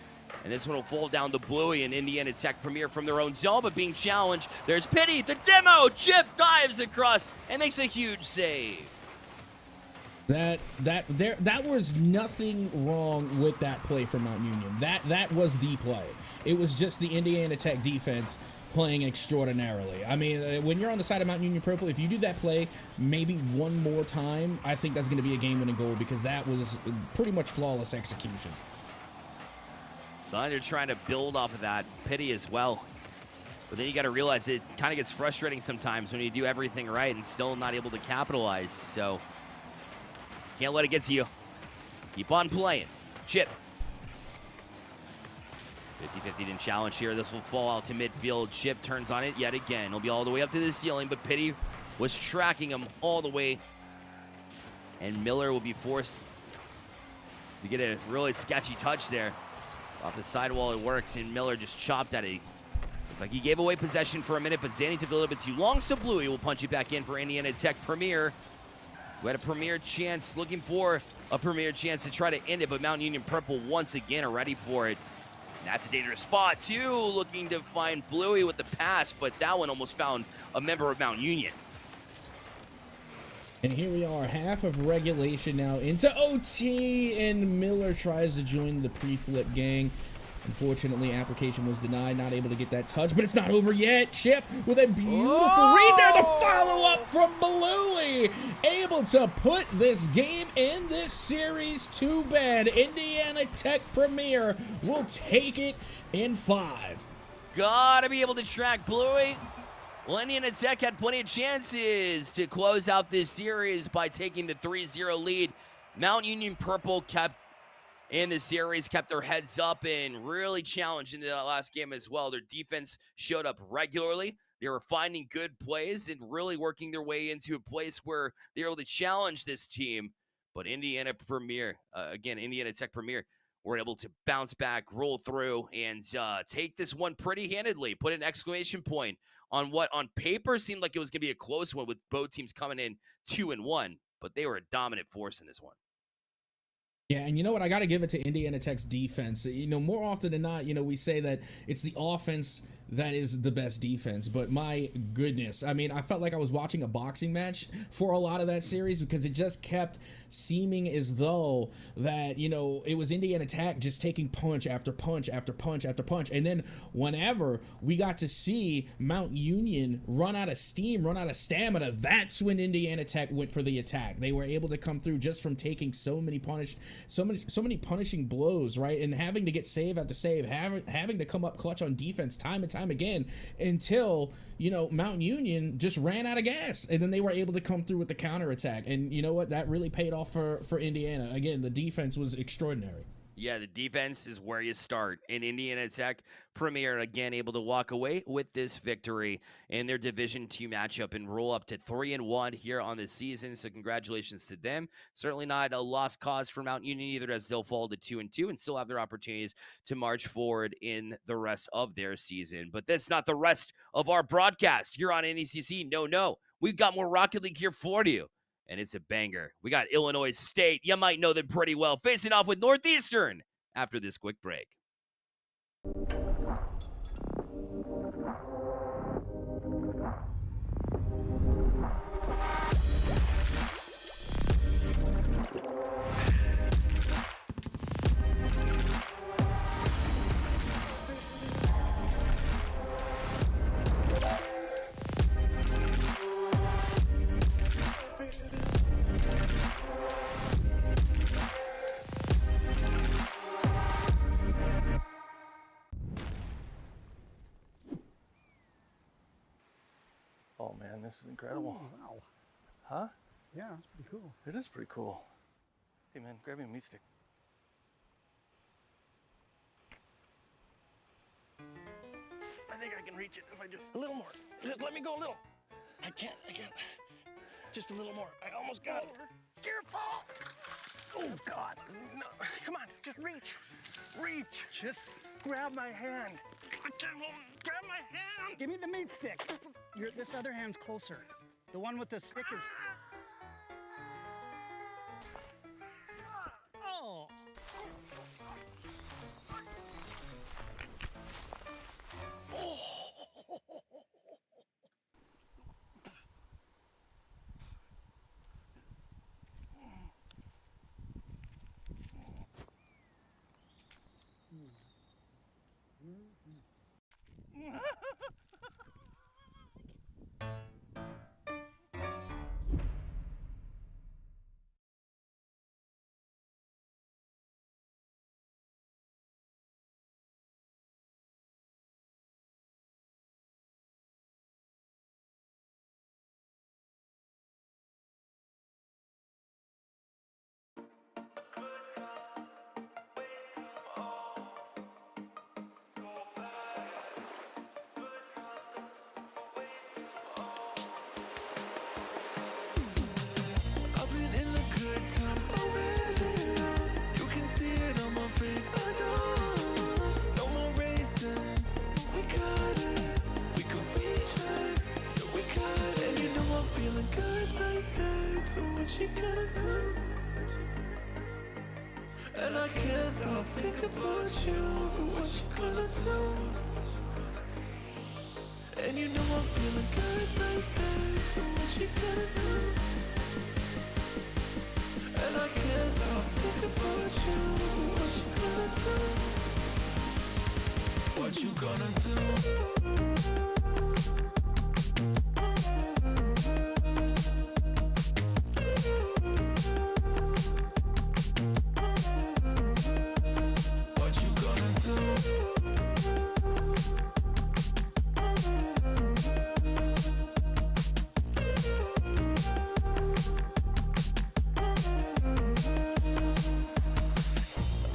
And this one will fall down to Bluey, and Indiana Tech Premier from their own zone, but being challenged. There's Pitty, the demo. Chip dives across and makes a huge save. That was nothing wrong with that play from Mount Union. That was the play. It was just the Indiana Tech defense playing extraordinarily. I mean, when you're on the side of Mount Union Purple, if you do that play maybe one more time, I think that's going to be a game-winning goal, because that was pretty much flawless execution. Thunder trying to build off of that. Pitty as well. But then you got to realize it kind of gets frustrating sometimes when you do everything right and still not able to capitalize. So can't let it get to you. Keep on playing. Chip. 50-50 didn't challenge here. This will fall out to midfield. Chip turns on it yet again. He'll be all the way up to the ceiling, but Pitty was tracking him all the way. And Miller will be forced to get a really sketchy touch there. Off the sidewall it works, and Miller just chopped at it. Looks like he gave away possession for a minute, but Zanny took a little bit too long, so Bluey will punch it back in for Indiana Tech Premier. We had a premier chance, looking for a premier chance to try to end it, but Mount Union Purple once again are ready for it. And that's a dangerous spot, too, looking to find Bluey with the pass, but that one almost found a member of Mount Union. And here we are, half of regulation now into OT, and Miller tries to join the pre-flip gang. Unfortunately, application was denied, not able to get that touch, but it's not over yet. Chip with a beautiful read there, the follow-up from Bluey, able to put this game in this series to bed. Indiana Tech Premier will take it in 5. Gotta be able to track Bluey. Well, Indiana Tech had plenty of chances to close out this series by taking the 3-0 lead. Mount Union Purple kept in the series, kept their heads up and really challenged into that last game as well. Their defense showed up regularly. They were finding good plays and really working their way into a place where they were able to challenge this team. But Indiana Tech Premier were able to bounce back, roll through, and take this one pretty handedly. Put an exclamation point on what on paper seemed like it was going to be a close one, with both teams coming in 2-1, but they were a dominant force in this one. Yeah, and you know what? I got to give it to Indiana Tech's defense. You know, more often than not, we say that it's the offense that is the best defense, but my goodness, I mean, I felt like I was watching a boxing match for a lot of that series, because it just kept seeming as though that, it was Indiana Tech just taking punch after punch after punch after punch, and then whenever we got to see Mount Union run out of steam, run out of stamina, that's when Indiana Tech went for the attack. They were able to come through just from taking so many punishing blows, right, and having to get save after save, having to come up clutch on defense time and time again, until Mount Union just ran out of gas, and then they were able to come through with the counterattack. And you know what, that really paid off for Indiana. Again, the defense was extraordinary. Yeah, the defense is where you start. And Indiana Tech Premier, again, able to walk away with this victory in their Division II matchup and roll up to 3-1 here on the season. So congratulations to them. Certainly not a lost cause for Mount Union either, as they'll fall to 2-2 and still have their opportunities to march forward in the rest of their season. But that's not the rest of our broadcast here on NECC. No. We've got more Rocket League here for you. And it's a banger. We got Illinois State. You might know them pretty well, facing off with Northeastern after this quick break. Oh man, this is incredible. Oh, wow. Huh? Yeah, it's pretty cool. It is pretty cool. Hey man, grab me a meat stick. I think I can reach it if I just a little more. Just let me go a little. I can't. Just a little more. I almost got it. Careful! Oh God! No, come on, just reach. Just grab my hand. Grab my hand. Give me the meat stick. This other hand's closer. The one with the stick is... Oh! I've been in the good times already. You can see it on my face. I know. No more racing. We got it. We can reach it. Yeah, we got it. And you know I'm feeling good like that. So what you gonna do? And I can't stop thinking about you. But what you gonna do? And you know I'm feeling good like that. So what you gonna do? And I can't stop thinking about you. What you gonna do? What you gonna do?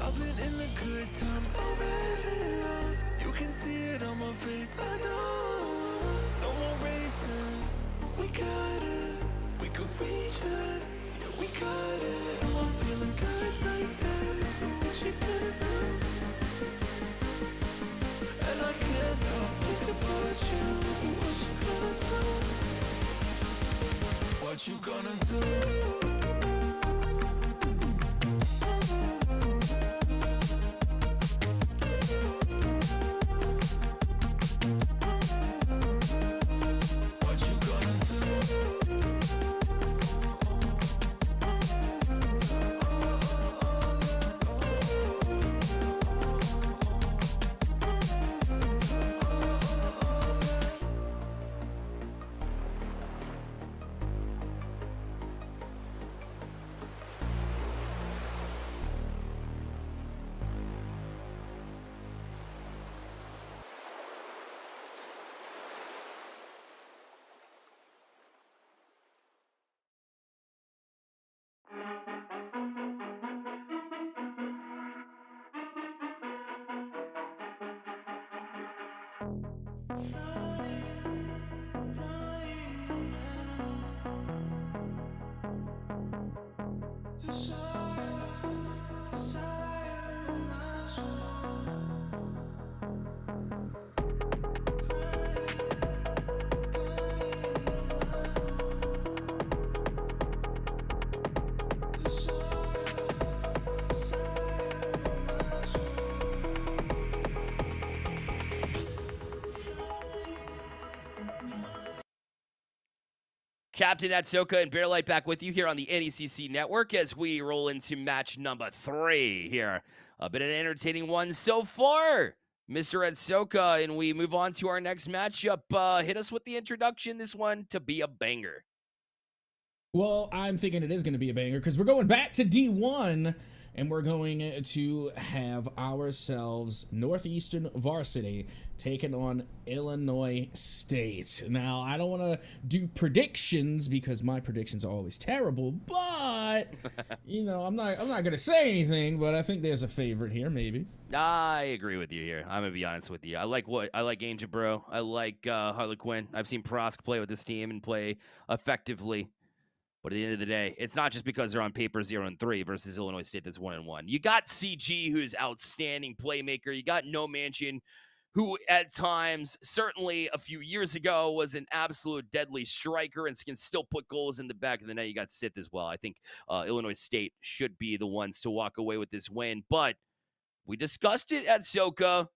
I've been in the good times already. You can see it on my face. I know. No more racing. We got it. We could reach it. Yeah, we got it. Oh, I'm feeling good like that. So what you gonna do? And I can't stop thinking about you. What you gonna do? What you gonna do? What you gonna Captain Atsoka and Bearlight back with you here on the NECC network as we roll into match number 3 here. A bit of an entertaining one so far, Mr. Atsoka, and we move on to our next matchup. Hit us with the introduction, this one to be a banger. Well, I'm thinking it is going to be a banger because we're going back to D1 and we're going to have ourselves Northeastern Varsity taking on Illinois State. Now, I don't want to do predictions because my predictions are always terrible, but you know, I'm not going to say anything, but I think there's a favorite here, maybe. I agree with you here. I'm gonna be honest with you. I like Angel Bro. I like Harlequin. I've seen Prosk play with this team and play effectively. But at the end of the day, it's not just because they're on paper 0-3 versus Illinois State that's 1-1. You got CG, who's outstanding playmaker. You got No Mansion, who at times, certainly a few years ago, was an absolute deadly striker and can still put goals in the back of the net. You got Sith as well. I think Illinois State should be the ones to walk away with this win. But we discussed it at Soka.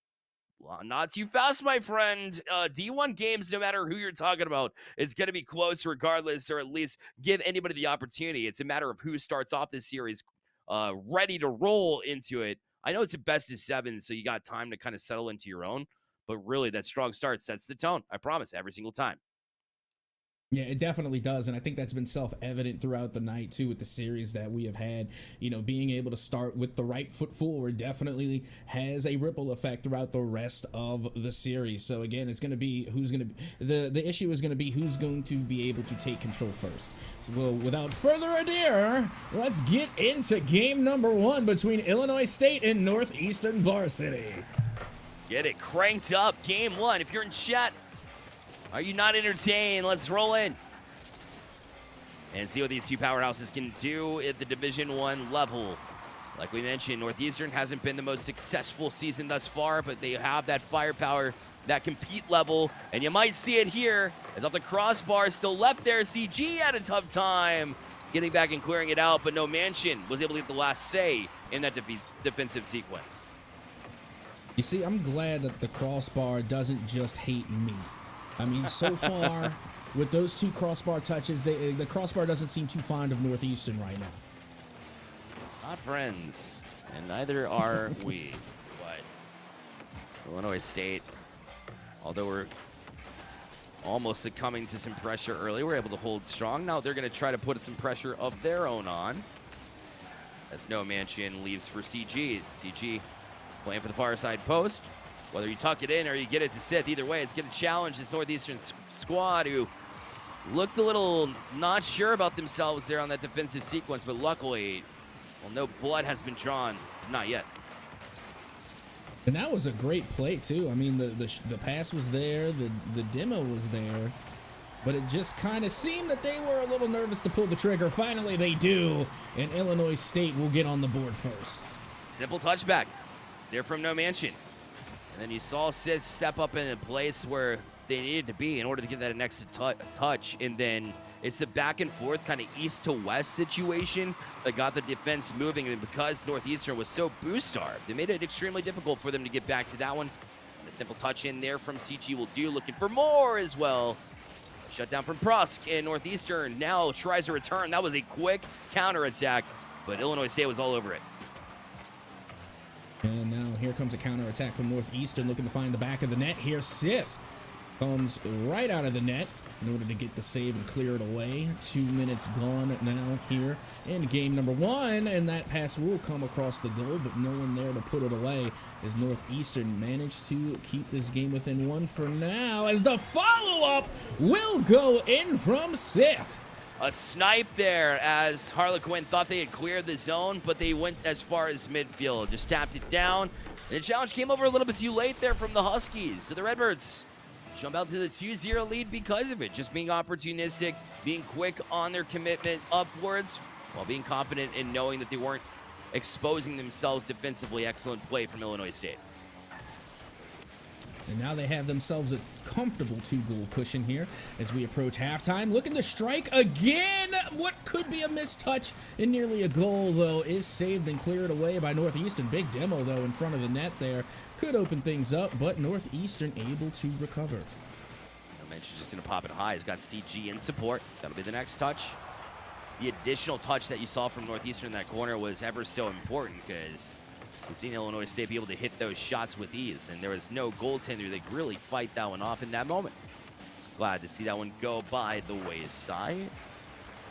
Well, not too fast, my friend. D1 games, no matter who you're talking about, it's going to be close regardless, or at least give anybody the opportunity. It's a matter of who starts off this series ready to roll into it. I know it's a best of 7, so you got time to kind of settle into your own. But really, that strong start sets the tone. I promise, every single time. Yeah, it definitely does, and I think that's been self-evident throughout the night, too, with the series that we have had. You know, being able to start with the right foot forward definitely has a ripple effect throughout the rest of the series. So, again, it's going to be who's going to be... The issue is going to be who's going to be able to take control first. So, well, without further ado, let's get into game number 1 between Illinois State and Northeastern Varsity. Get it cranked up. Game 1. If you're in chat... Are you not entertained? Let's roll in and see what these two powerhouses can do at the Division 1 level. Like we mentioned, Northeastern hasn't been the most successful season thus far, but they have that firepower, that compete level, and you might see it here as off the crossbar, still left there. CG had a tough time getting back and clearing it out, but No Mansion was able to get the last say in that defensive sequence. You see, I'm glad that the crossbar doesn't just hate me. I mean, so far, with those 2 crossbar touches, the crossbar doesn't seem too fond of Northeastern right now. Not friends, and neither are we. But Illinois State, although we're almost succumbing to some pressure early, we're able to hold strong. Now they're going to try to put some pressure of their own on, as No Mansion leaves for CG. CG playing for the far side post. Whether you tuck it in or you get it to Sith, either way, it's going to challenge this Northeastern squad who looked a little not sure about themselves there on that defensive sequence, but luckily, well, no blood has been drawn. Not yet. And that was a great play, too. I mean, the pass was there, the demo was there, but it just kind of seemed that they were a little nervous to pull the trigger. Finally, they do, and Illinois State will get on the board first. Simple touchback there from No Mansion. And then you saw Sith step up in a place where they needed to be in order to get that next touch. And then it's the back and forth kind of east to west situation that got the defense moving. And because Northeastern was so boost starved, it made it extremely difficult for them to get back to that one. And a simple touch in there from CG will do, looking for more as well. Shut down from Prusk, and Northeastern now tries to return. That was a quick counterattack, but Illinois State was all over it. And now here comes a counterattack from Northeastern, looking to find the back of the net. Here, Sith comes right out of the net in order to get the save and clear it away. 2 minutes gone now here in game number 1, and that pass will come across the goal, but no one there to put it away as Northeastern managed to keep this game within 1 for now, as the follow-up will go in from Sith. A snipe there as Harlequin thought they had cleared the zone, but they went as far as midfield. Just tapped it down. And the challenge came over a little bit too late there from the Huskies. So the Redbirds jump out to the 2-0 lead because of it. Just being opportunistic, being quick on their commitment upwards, while being confident in knowing that they weren't exposing themselves defensively. Excellent play from Illinois State. And now they have themselves a comfortable 2-goal cushion here as we approach halftime. Looking to strike again. What could be a missed touch and nearly a goal, though, is saved and cleared away by Northeastern. Big demo, though, in front of the net there. Could open things up, but Northeastern able to recover. I mentioned just going to pop it high. He's got CG in support. That'll be the next touch. The additional touch that you saw from Northeastern in that corner was ever so important because we've seen Illinois State be able to hit those shots with ease, and there was no goaltender that could really fight that one off in that moment. So glad to see that one go by the wayside.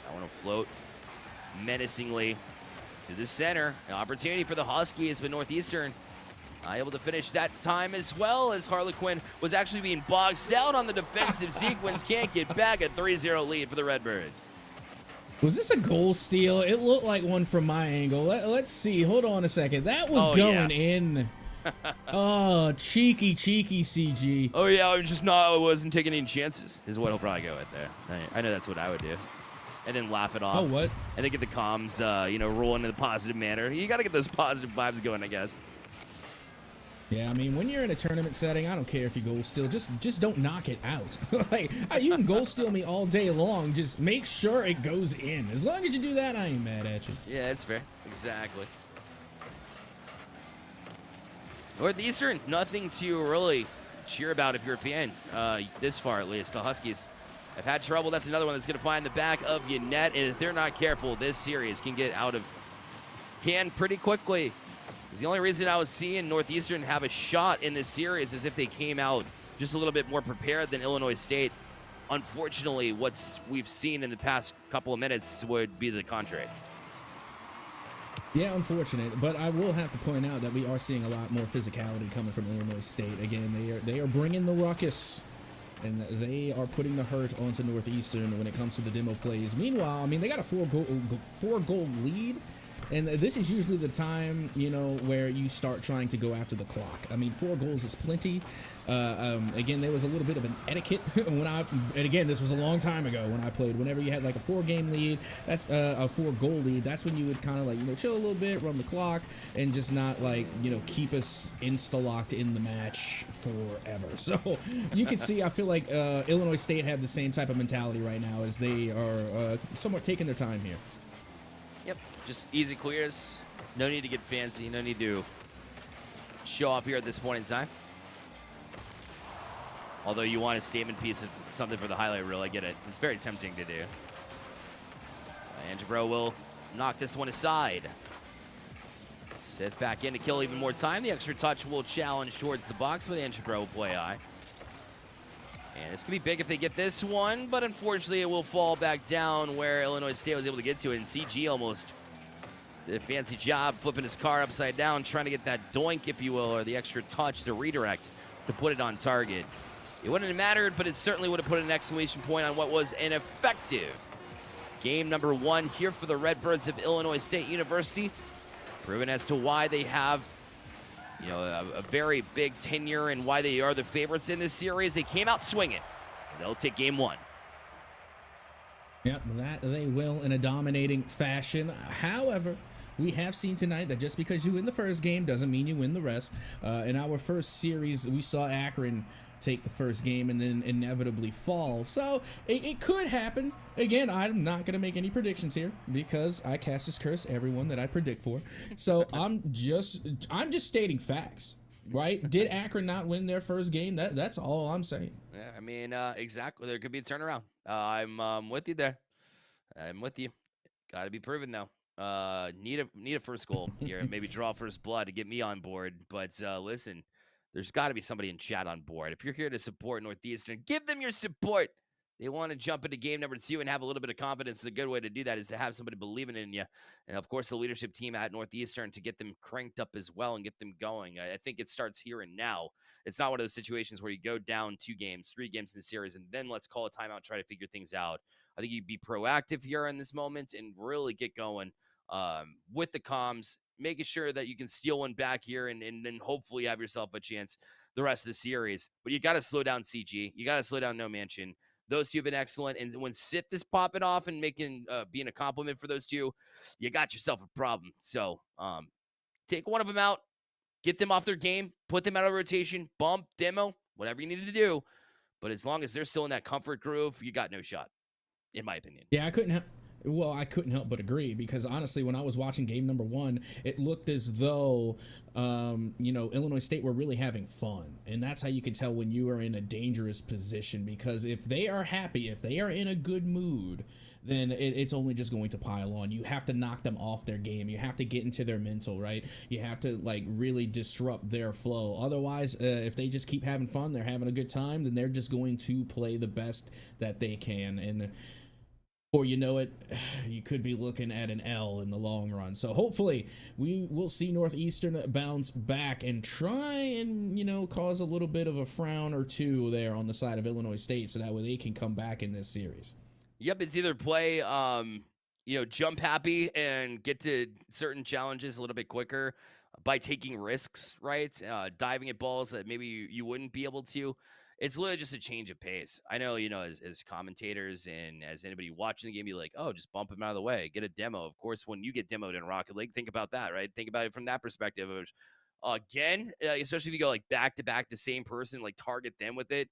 That one will float menacingly to the center. An opportunity for the Huskies, but Northeastern able to finish that time as well, as Harlequin was actually being boxed out on the defensive sequence. Can't get back. A 3-0 lead for the Redbirds. Was this a goal steal? It looked like one from my angle. Let's see. Hold on a second. That was going in. Oh, cheeky CG. Oh, yeah, I wasn't taking any chances, is what he'll probably go with there. I know that's what I would do. And then laugh it off. Oh, what? And then get the comms, rolling in a positive manner. You got to get those positive vibes going, I guess. Yeah, I mean, when you're in a tournament setting, I don't care if you goal steal. Just don't knock it out. Like, you can goal steal me all day long. Just make sure it goes in. As long as you do that, I ain't mad at you. Yeah, that's fair. Exactly. Northeastern, nothing to really cheer about if you're a fan, this far at least. The Huskies have had trouble. That's another one that's going to find the back of your net, and if they're not careful, this series can get out of hand pretty quickly. The only reason I was seeing Northeastern have a shot in this series is if they came out just a little bit more prepared than Illinois State. Unfortunately, what we've seen in the past couple of minutes would be the contrary. Yeah, unfortunate, but I will have to point out that we are seeing a lot more physicality coming from Illinois State. Again, they are bringing the ruckus, and they are putting the hurt onto Northeastern when it comes to the demo plays. Meanwhile, I mean, they got a four-goal lead. And this is usually the time, where you start trying to go after the clock. I mean, 4 goals is plenty. Again, there was a little bit of an etiquette and again, this was a long time ago when I played. Whenever you had like a 4-game lead, that's a 4-goal lead. That's when you would kind of like, chill a little bit, run the clock, and just not like, keep us insta-locked in the match forever. So you can see, I feel like Illinois State have the same type of mentality right now as they are somewhat taking their time here. Yep, just easy clears. No need to get fancy. No need to show off here at this point in time. Although you want a statement piece of something for the highlight reel, I get it. It's very tempting to do. Angebro will knock this one aside. Sit back in to kill even more time. The extra touch will challenge towards the box, but Angebro will play high. And this could be big if they get this one, but unfortunately it will fall back down where Illinois State was able to get to it. And CG almost did a fancy job flipping his car upside down, trying to get that doink, if you will, or the extra touch, the redirect, to put it on target. It wouldn't have mattered, but it certainly would have put an exclamation point on what was an effective game number 1 here for the Redbirds of Illinois State University. Proven as to why they have a very big tenure and why they are the favorites in this series. They came out swinging. They'll take game 1. Yep, that they will in a dominating fashion. However, we have seen tonight that just because you win the first game doesn't mean you win the rest. In our first series, we saw Akron take the first game and then inevitably fall. So it could happen. Again, I'm not going to make any predictions here because I cast this curse everyone that I predict for. So I'm just stating facts, right? Did Akron not win their first game? That's all I'm saying. Yeah, I mean, exactly. There could be a turnaround. I'm with you there. I'm with you. Got to be proven though. Need a first goal here. Maybe draw first blood to get me on board. But listen, there's got to be somebody in chat on board. If you're here to support Northeastern, give them your support. They want to jump into game number 2 and have a little bit of confidence. The good way to do that is to have somebody believing in you. And, of course, the leadership team at Northeastern to get them cranked up as well and get them going. I think it starts here and now. It's not one of those situations where you go down 2 games, 3 games in the series, and then let's call a timeout, try to figure things out. I think you'd be proactive here in this moment and really get going with the comms, making sure that you can steal one back here and then hopefully have yourself a chance the rest of the series. But you got to slow down CG. You got to slow down No Mansion. Those 2 have been excellent. And when Sith is popping off and making being a compliment for those 2, you got yourself a problem. So take one of them out, get them off their game, put them out of rotation, bump, demo, whatever you need to do. But as long as they're still in that comfort groove, you got no shot, in my opinion. Yeah, I couldn't help but agree because honestly, when I was watching game number 1, it looked as though, Illinois State were really having fun. And that's how you can tell when you are in a dangerous position, because if they are happy, if they are in a good mood, then it's only just going to pile on. You have to knock them off their game. You have to get into their mental, right? You have to really disrupt their flow. Otherwise, if they just keep having fun, they're having a good time, then they're just going to play the best that they can. And Or you know it, you could be looking at an L in the long run. So hopefully we will see Northeastern bounce back and try and, you know, cause a little bit of a frown or two there on the side of Illinois State, so that way they can come back in this series. Yep, it's either play, you know, jump happy and get to certain challenges a little bit quicker by taking risks, right? Diving at balls that maybe you wouldn't be able to. It's literally just a change of pace. I know, you know, as commentators and as anybody watching the game, you're like, oh, just bump him out of the way, get a demo. Of course, when you get demoed in Rocket League, think about that, right? Think about it from that perspective. Again, especially if you go like back to back, the same person, like target them with it.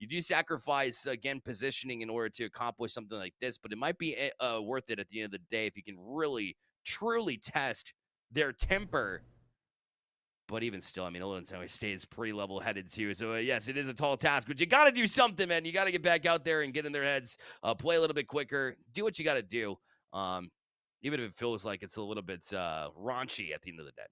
You do sacrifice, again, positioning in order to accomplish something like this, but it might be worth it at the end of the day if you can really, truly test their temper. But even still, I mean, Illinois State is pretty level-headed too. So, yes, it is a tall task, but you got to do something, man. You got to get back out there and get in their heads, play a little bit quicker, do what you got to do, even if it feels like it's a little bit raunchy at the end of the day.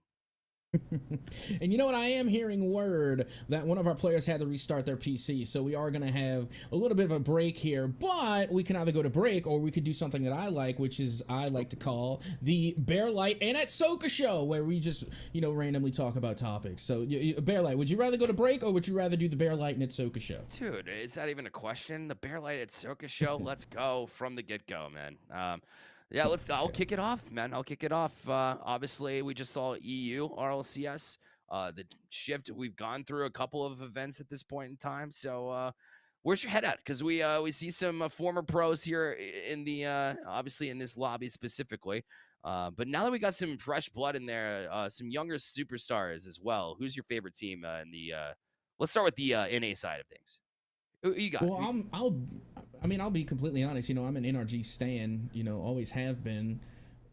And you know what? I am hearing word that one of our players had to restart their PC, so we are going to have a little bit of a break here, but we can either go to break or we could do something that I like, which is I like to call the Bear Light and NECC show, where we just, you know, randomly talk about topics. So, Bear Light, would you rather go to break or would you rather do the Bear Light and NECC show? Dude, is that even a question? The Bear Light NECC show? Let's go from the get-go, man. Yeah, I'll kick it off, man. I'll kick it off. Obviously, we just saw EU, RLCS, the shift. We've gone through a couple of events at this point in time. So where's your head at? Because we see some former pros here in the, obviously in this lobby specifically. But now that we got some fresh blood in there, some younger superstars as well. Who's your favorite team in the, let's start with the NA side of things. Who you got? Well, I'll be completely honest. You know, I'm an NRG stan. You know, always have been.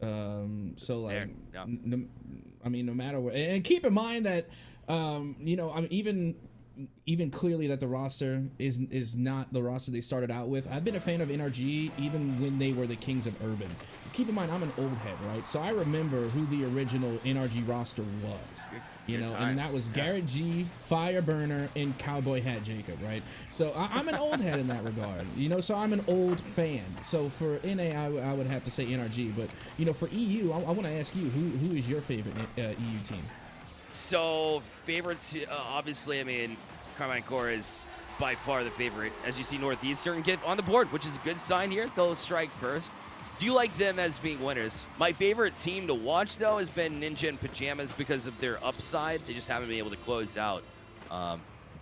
So like, Yeah. no matter what, and keep in mind that, you know, I'm even clearly that the roster is not the roster they started out with. I've been a fan of NRG even when they were the Kings of Urban. Keep in mind, I'm an old head, right? So I remember who the original NRG roster was, you know, and that was Garrett G, Fireburner, and Cowboy Hat Jacob, right? So I'm an old head in that regard, you know, so I'm an old fan. So for NA, I would have to say NRG, but, you know, for EU, I want to ask you, who is your favorite EU team? So, favorites, obviously, I mean, Carmine Core is by far the favorite. As you see Northeastern get on the board, which is a good sign here. They'll strike first. Do you like them as being winners? My favorite team to watch, though, has been Ninja and Pajamas because of their upside. They just haven't been able to close out.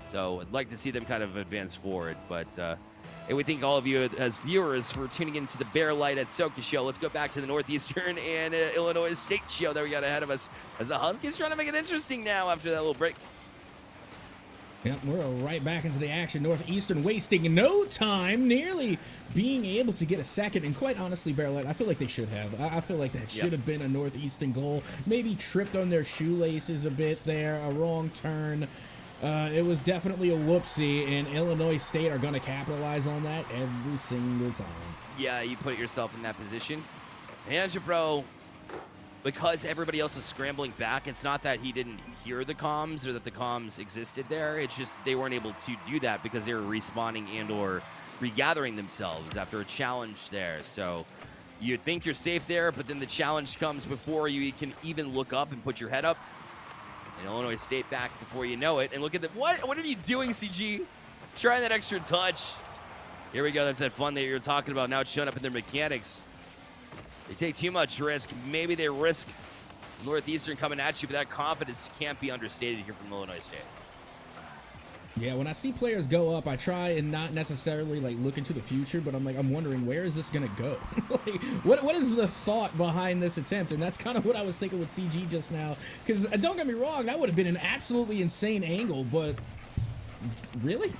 So I'd like to see them kind of advance forward. But and we thank all of you as viewers for tuning into the Bear Light NECC show. Let's go back to the Northeastern and Illinois State show that we got ahead of us as the Huskies trying to make it interesting now after that little break. Yep, we're right back into the action. Northeastern wasting no time, nearly being able to get a second. And quite honestly, Bear Light, I feel like they should have. I feel like that should have been a Northeastern goal. Maybe tripped on their shoelaces a bit there, a wrong turn. It was definitely a whoopsie, and Illinois State are going to capitalize on that every single time. Yeah, you put yourself in that position. And Jabro, because everybody else was scrambling back, it's not that he didn't hear the comms or that the comms existed there. It's just they weren't able to do that because they were respawning and or regathering themselves after a challenge there. So you'd think you're safe there, but then the challenge comes before you can even look up and put your head up. And Illinois State back before you know it. And look at the, what are you doing, CG? Trying that extra touch. Here we go. That's that fun that you're talking about. Now it's showing up in their mechanics. They take too much risk. Maybe they risk Northeastern coming at you, but that confidence can't be understated here from Illinois State. Yeah, when I see players go up, I try and not necessarily like look into the future, but I'm wondering, where is this gonna go? Like, what is the thought behind this attempt? And that's kind of what I was thinking with CG just now. Because don't get me wrong, that would have been an absolutely insane angle, but really?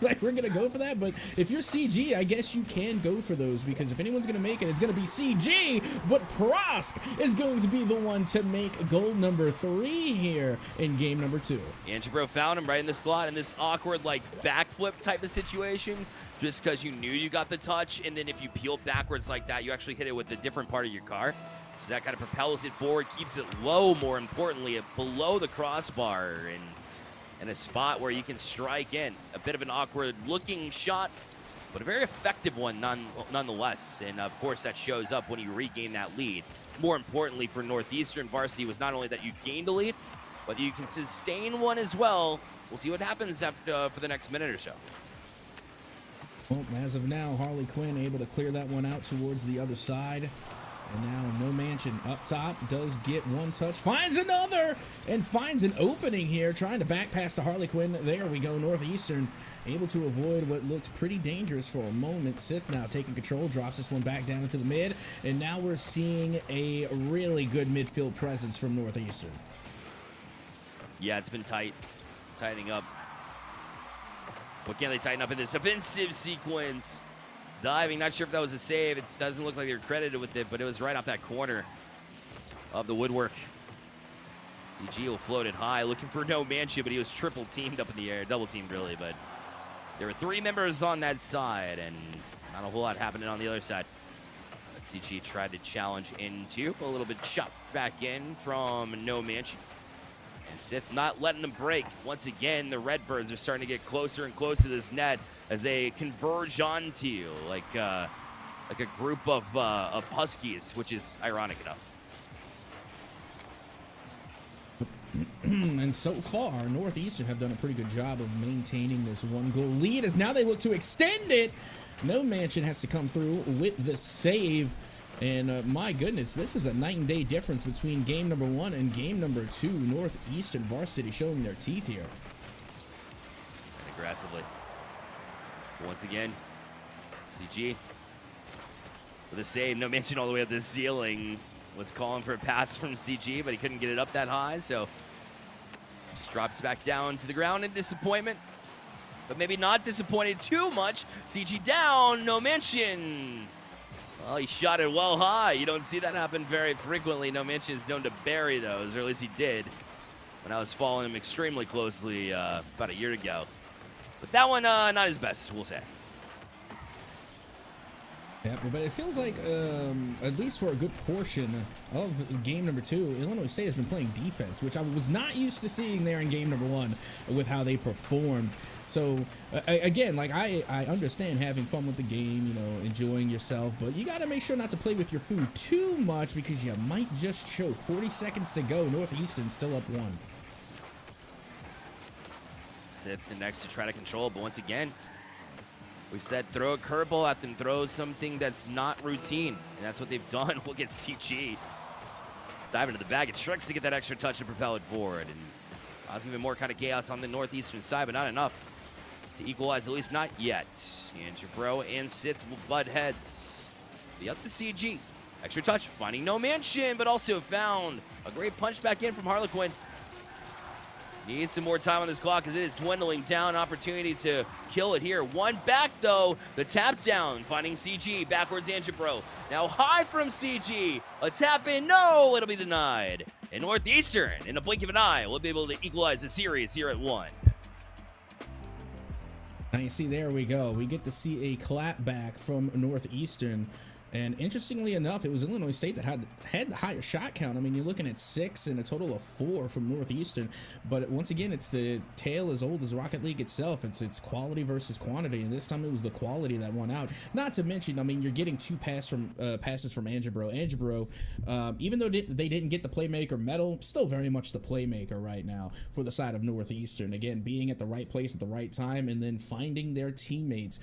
Like, we're gonna go for that? But if you're CG, I guess you can go for those, because if anyone's gonna make it, it's gonna be CG. But Prosk is going to be the one to make goal number 3 here in game number 2. Angebro found him right in the slot in this awkward like backflip type of situation, just because you knew you got the touch, and then if you peel backwards like that, you actually hit it with a different part of your car. So that kind of propels it forward, keeps it low, more importantly, below the crossbar, and in a spot where you can strike in. A bit of an awkward looking shot, but a very effective one nonetheless. And of course, that shows up when you regain that lead. More importantly for Northeastern varsity was not only that you gained a lead, but you can sustain one as well. We'll see what happens after for the next minute or so. Well, as of now, Harley Quinn able to clear that one out towards the other side. And now No Mansion up top does get one touch, finds another, and finds an opening here, trying to back pass to Harley Quinn. There we go, Northeastern able to avoid what looked pretty dangerous for a moment. Sith now taking control, drops this one back down into the mid, and now we're seeing a really good midfield presence from Northeastern. Yeah, it's been tight, tightening up. What can they tighten up in this offensive sequence? Diving, not sure if that was a save. It doesn't look like they're credited with it, but it was right off that corner of the woodwork. CG will float it high, looking for No Mansion, but he was triple teamed up in the air, double teamed really, but there were 3 members on that side, and not a whole lot happening on the other side. But CG tried to challenge into, a little bit shot back in from No Mansion. And Sith not letting them break. Once again, the Redbirds are starting to get closer and closer to this net as they converge onto you like a group of Huskies, which is ironic enough. And so far, Northeastern have done a pretty good job of maintaining this 1-goal lead as now they look to extend it. No Mansion has to come through with the save. And my goodness, this is a night and day difference between game number 1 and game number 2. Northeastern varsity showing their teeth here. And aggressively. Once again, CG with a save. No Mansion all the way up the ceiling. Was calling for a pass from CG, but he couldn't get it up that high, so just drops back down to the ground in disappointment. But maybe not disappointed too much. CG down, No Mansion. Well, he shot it well high. You don't see that happen very frequently. No Mansion is known to bury those, or at least he did when I was following him extremely closely about a year ago. But that one, not his best, we'll say. Yeah, but it feels like, at least for a good portion of game number 2, Illinois State has been playing defense, which I was not used to seeing there in game number 1 with how they performed. So, again, like, I understand having fun with the game, you know, enjoying yourself, but you got to make sure not to play with your food too much because you might just choke. 40 seconds to go. Northeastern still up 1. Sith the next to try to control, but once again, we said throw a curveball at them, throw something that's not routine, and that's what they've done. Look at CG dive into the bag. It Shreks to get that extra touch to propel it forward, and cause even more kind of chaos on the Northeastern side, but not enough to equalize, at least not yet. Andrew Bro and Sith will butt heads. Be up to CG. Extra touch, finding No Mansion, but also found a great punch back in from Harlequin. Needs some more time on this clock as it is dwindling down. Opportunity to kill it here. One back, though. The tap down, finding CG. Backwards, Angebro. Now high from CG. A tap in. No, it'll be denied. And Northeastern, in a blink of an eye, will be able to equalize the series here at 1. Now you see, there we go. We get to see a clap back from Northeastern. And interestingly enough, it was Illinois State that had the higher shot count. I mean, you're looking at 6 and a total of 4 from Northeastern. But once again, it's the tale as old as Rocket League itself. It's quality versus quantity, and this time it was the quality that won out. Not to mention, I mean, you're getting 2 passes from Angebro. Angebro, even though they didn't get the playmaker medal, still very much the playmaker right now for the side of Northeastern. Again, being at the right place at the right time, and then finding their teammates.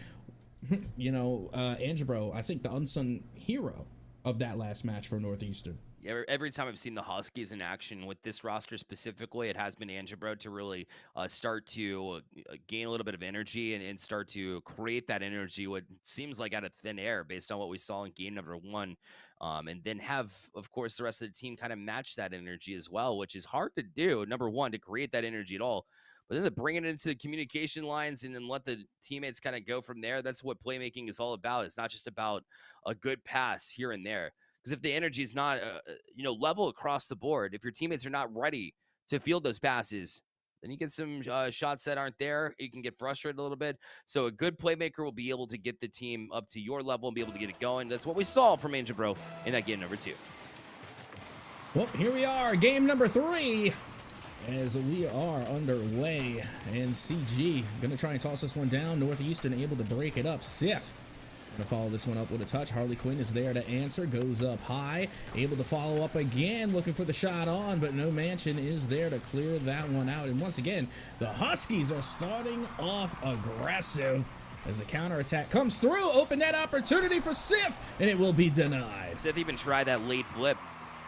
You know, Angebro, I think the unsung hero of that last match for Northeastern. Yeah, every time I've seen the Huskies in action with this roster specifically, it has been Angebro to really start to gain a little bit of energy and start to create that energy, what seems like out of thin air based on what we saw in game number 1. And then have, of course, the rest of the team kind of match that energy as well, which is hard to do, number 1, to create that energy at all. But then to bring it into the communication lines and then let the teammates kind of go from there, that's what playmaking is all about. It's not just about a good pass here and there. Because if the energy is not, level across the board, if your teammates are not ready to field those passes, then you get some shots that aren't there. You can get frustrated a little bit. So a good playmaker will be able to get the team up to your level and be able to get it going. That's what we saw from Angebro in that game number 2. Well, here we are, game number 3. as we are underway. And CG going to try and toss this one down. Northeastern able to break it up. Sith going to follow this one up with a touch. Harley Quinn is there to answer. Goes up high. Able to follow up again. Looking for the shot on, but No Mansion is there to clear that one out. And once again, the Huskies are starting off aggressive as the counterattack comes through. Open that opportunity for Sith, and it will be denied. Sith even tried that late flip,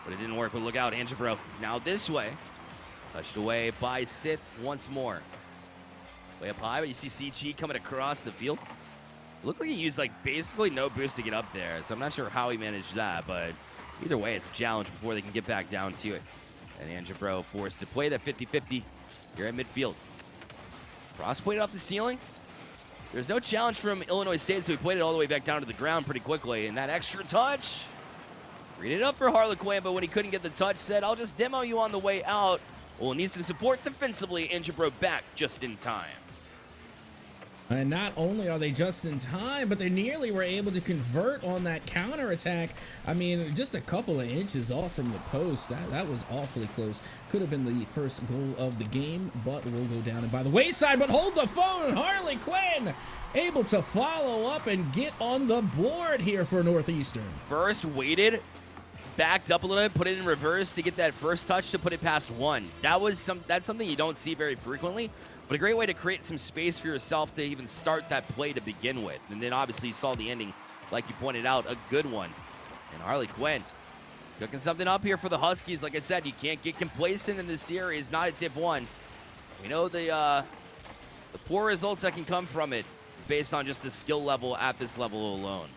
but it didn't work. But look out, Angebro now this way. Touched away by Sith once more. Way up high, but you see CG coming across the field. It looked like he used like basically no boost to get up there, so I'm not sure how he managed that, but either way, it's a challenge before they can get back down to it. And Angebro forced to play that 50-50 here at midfield. Cross played it off the ceiling. There's no challenge from Illinois State, so he played it all the way back down to the ground pretty quickly. And that extra touch, read it up for Harlequin, but when he couldn't get the touch, said, I'll just demo you on the way out. We'll need some support defensively. Angebro back just in time. And not only are they just in time, but they nearly were able to convert on that counterattack. I mean, just a couple of inches off from the post. That was awfully close. Could have been the first goal of the game, but will go down and by the wayside. But hold the phone. Harley Quinn able to follow up and get on the board here for Northeastern. First waited, backed up a little bit, put it in reverse to get that first touch to put it past one. That's something you don't see very frequently. But a great way to create some space for yourself to even start that play to begin with. And then obviously you saw the ending, like you pointed out, a good one. And Harley Quinn cooking something up here for the Huskies. Like I said, you can't get complacent in this series, not at Div 1. We know the poor results that can come from it based on just the skill level at this level alone.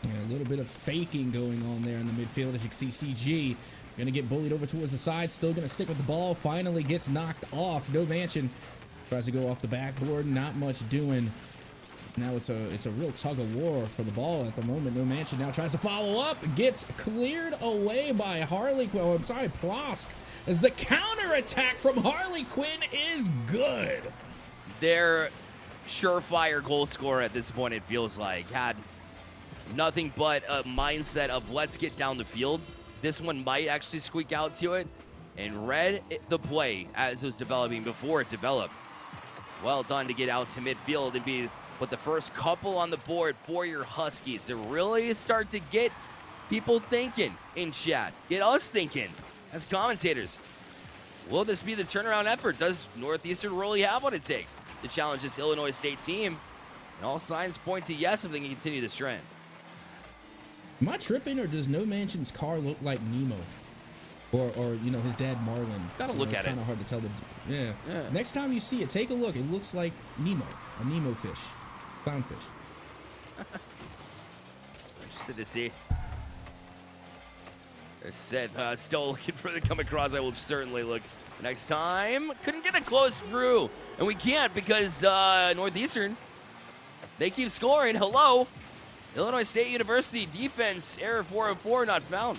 Yeah, a little bit of faking going on there in the midfield, as you can see CG. Going to get bullied over towards the side. Still going to stick with the ball. Finally gets knocked off. No Mansion tries to go off the backboard. Not much doing. Now it's a real tug of war for the ball at the moment. No Mansion now tries to follow up. Gets cleared away by Harley Quinn. Oh, I'm sorry, Prosk. As the counterattack from Harley Quinn is good. Their surefire goal scorer at this point, it feels like, had nothing but a mindset of let's get down the field. This one might actually squeak out to it, and read the play as it was developing before it developed. Well done to get out to midfield and be with the first couple on the board for your Huskies to really start to get people thinking in chat. Get us thinking as commentators. Will this be the turnaround effort? Does Northeastern really have what it takes to challenge this Illinois State team? And all signs point to yes if they can continue this trend. Am I tripping, or does No Mansion's car look like Nemo? Or you know, his dad Marlin? Gotta look at it. It's kind of hard to tell. Yeah. Next time you see it, take a look. It looks like Nemo, a Nemo fish, clownfish. Interested to see. There's Seth still looking for the come across. I will certainly look next time. Couldn't get it close through, and we can't because Northeastern, they keep scoring. Hello. Illinois State University defense, error 404, not found.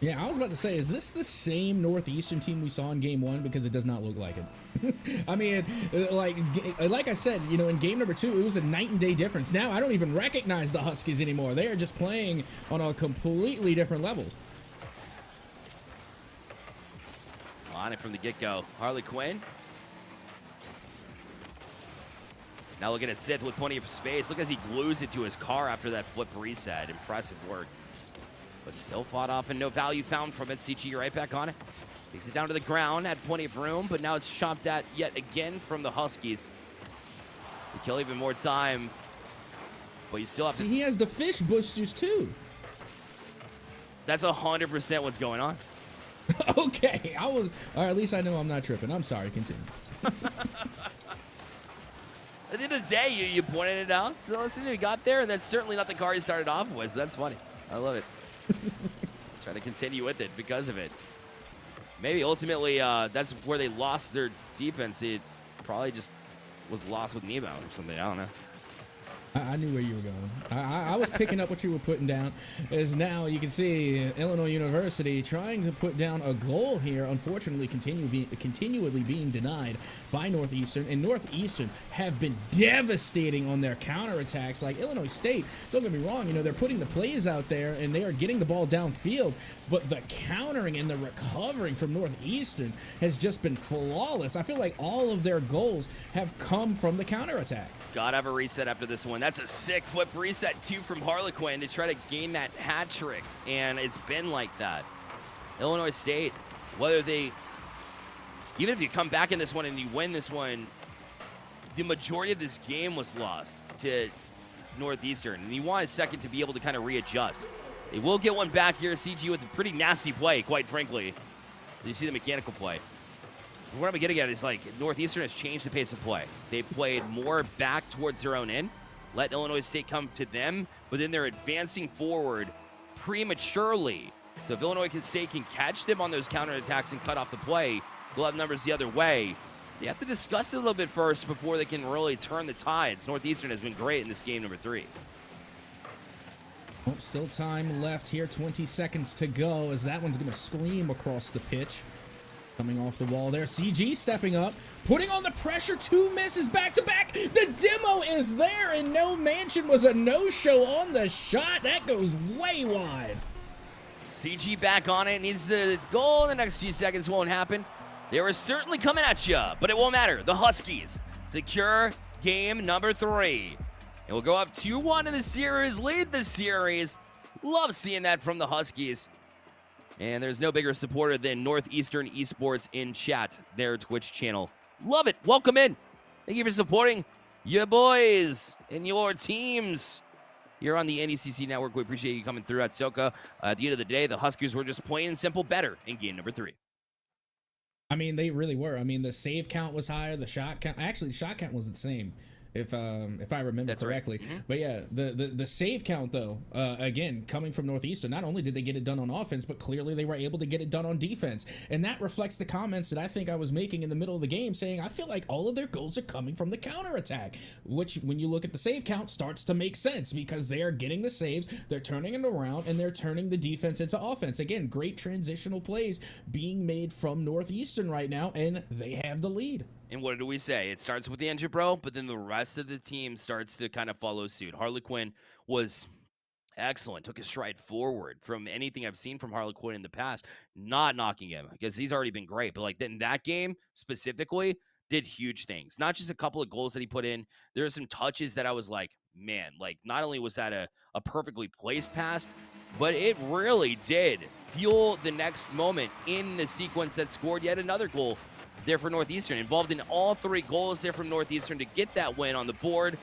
Yeah, I was about to say, is this the same Northeastern team we saw in game one? Because it does not look like it. I mean, like I said, you know, in game number 2, it was a night and day difference. Now I don't even recognize the Huskies anymore. They are just playing on a completely different level. On it from the get-go. Harley Quinn. Now looking at Sith with plenty of space. Look as he glues it to his car after that flip reset. Impressive work. But still fought off and no value found from it. CG right back on it. Takes it down to the ground. Had plenty of room, but now it's chopped at yet again from the Huskies. To kill even more time. But you still have to... See, he has the fish boosters too. That's 100% what's going on. Okay, or at least I know I'm not tripping. I'm sorry, continue. At the end of the day, you pointed it out. So listen, you got there, and that's certainly not the car you started off with. So that's funny. I love it. Trying to continue with it because of it. Maybe ultimately that's where they lost their defense. It probably just was lost with Nemo or something. I don't know. I knew where you were going. I was picking up what you were putting down. As now you can see Illinois University trying to put down a goal here, unfortunately continually being denied by Northeastern. And Northeastern have been devastating on their counterattacks. Like Illinois State, don't get me wrong, they're putting the plays out there and they are getting the ball downfield, but the countering and the recovering from Northeastern has just been flawless. I feel like all of their goals have come from the counterattack. Gotta have a reset after this one. That's a sick flip reset, too, from Harlequin to try to gain that hat trick. And it's been like that. Illinois State, even if you come back in this one and you win this one, the majority of this game was lost to Northeastern. And you want a second to be able to kind of readjust. They will get one back here. CG with a pretty nasty play, quite frankly. You see the mechanical play. What I'm getting at is, Northeastern has changed the pace of play. They played more back towards their own end, let Illinois State come to them, but then they're advancing forward prematurely. So if Illinois State can catch them on those counterattacks and cut off the play, they'll have numbers the other way. They have to discuss it a little bit first before they can really turn the tides. Northeastern has been great in this game number 3. Well, still time left here, 20 seconds to go as that one's going to scream across the pitch. Coming off the wall there, CG stepping up, putting on the pressure, 2 misses back-to-back. The demo is there, and No Mansion was a no-show on the shot. That goes way wide. CG back on it, needs the goal in the next few seconds, won't happen. They were certainly coming at you, but it won't matter. The Huskies secure game number 3. And we'll go up 2-1 in the series, lead the series. Love seeing that from the Huskies. And there's no bigger supporter than Northeastern Esports in chat, their Twitch channel. Love it. Welcome in. Thank you for supporting your boys and your teams here on the NECC network. We appreciate you coming through at Soka. At the end of the day, the Huskies were just plain and simple better in game number 3. I mean, they really were. I mean, the save count was higher. The shot count, actually, the shot count was the same. If I remember That's correctly. Right. Mm-hmm. But yeah, the save count though, again, coming from Northeastern, not only did they get it done on offense, but clearly they were able to get it done on defense. And that reflects the comments that I think I was making in the middle of the game, saying I feel like all of their goals are coming from the counterattack, which when you look at the save count starts to make sense because they are getting the saves, they're turning it around, and they're turning the defense into offense. Again, great transitional plays being made from Northeastern right now, and they have the lead. And what do we say? It starts with the engine bro, but then the rest of the team starts to kind of follow suit. Harlequin was excellent, took a stride forward from anything I've seen from Harlequin in the past, not knocking him because he's already been great. But in that game specifically, did huge things. Not just a couple of goals that he put in. There are some touches that I was like, man, not only was that a perfectly placed pass, but it really did fuel the next moment in the sequence that scored yet another goal there for Northeastern. Involved in all 3 goals there from Northeastern to get that win on the board.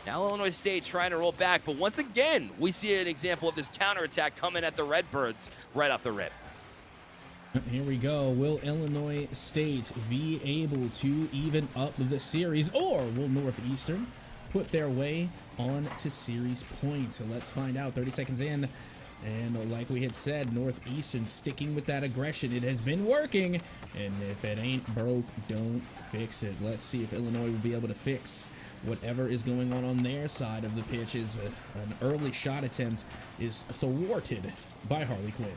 Now Illinois State trying to roll back, but once again, we see an example of this counterattack coming at the Redbirds right off the rip. Here we go. Will Illinois State be able to even up the series, or will Northeastern put their way on to series points? So let's find out. 30 seconds in. And like we had said, Northeastern sticking with that aggression. It has been working. And if it ain't broke, don't fix it. Let's see if Illinois will be able to fix whatever is going on their side of the pitch. Is an early shot attempt is thwarted by Harlequin.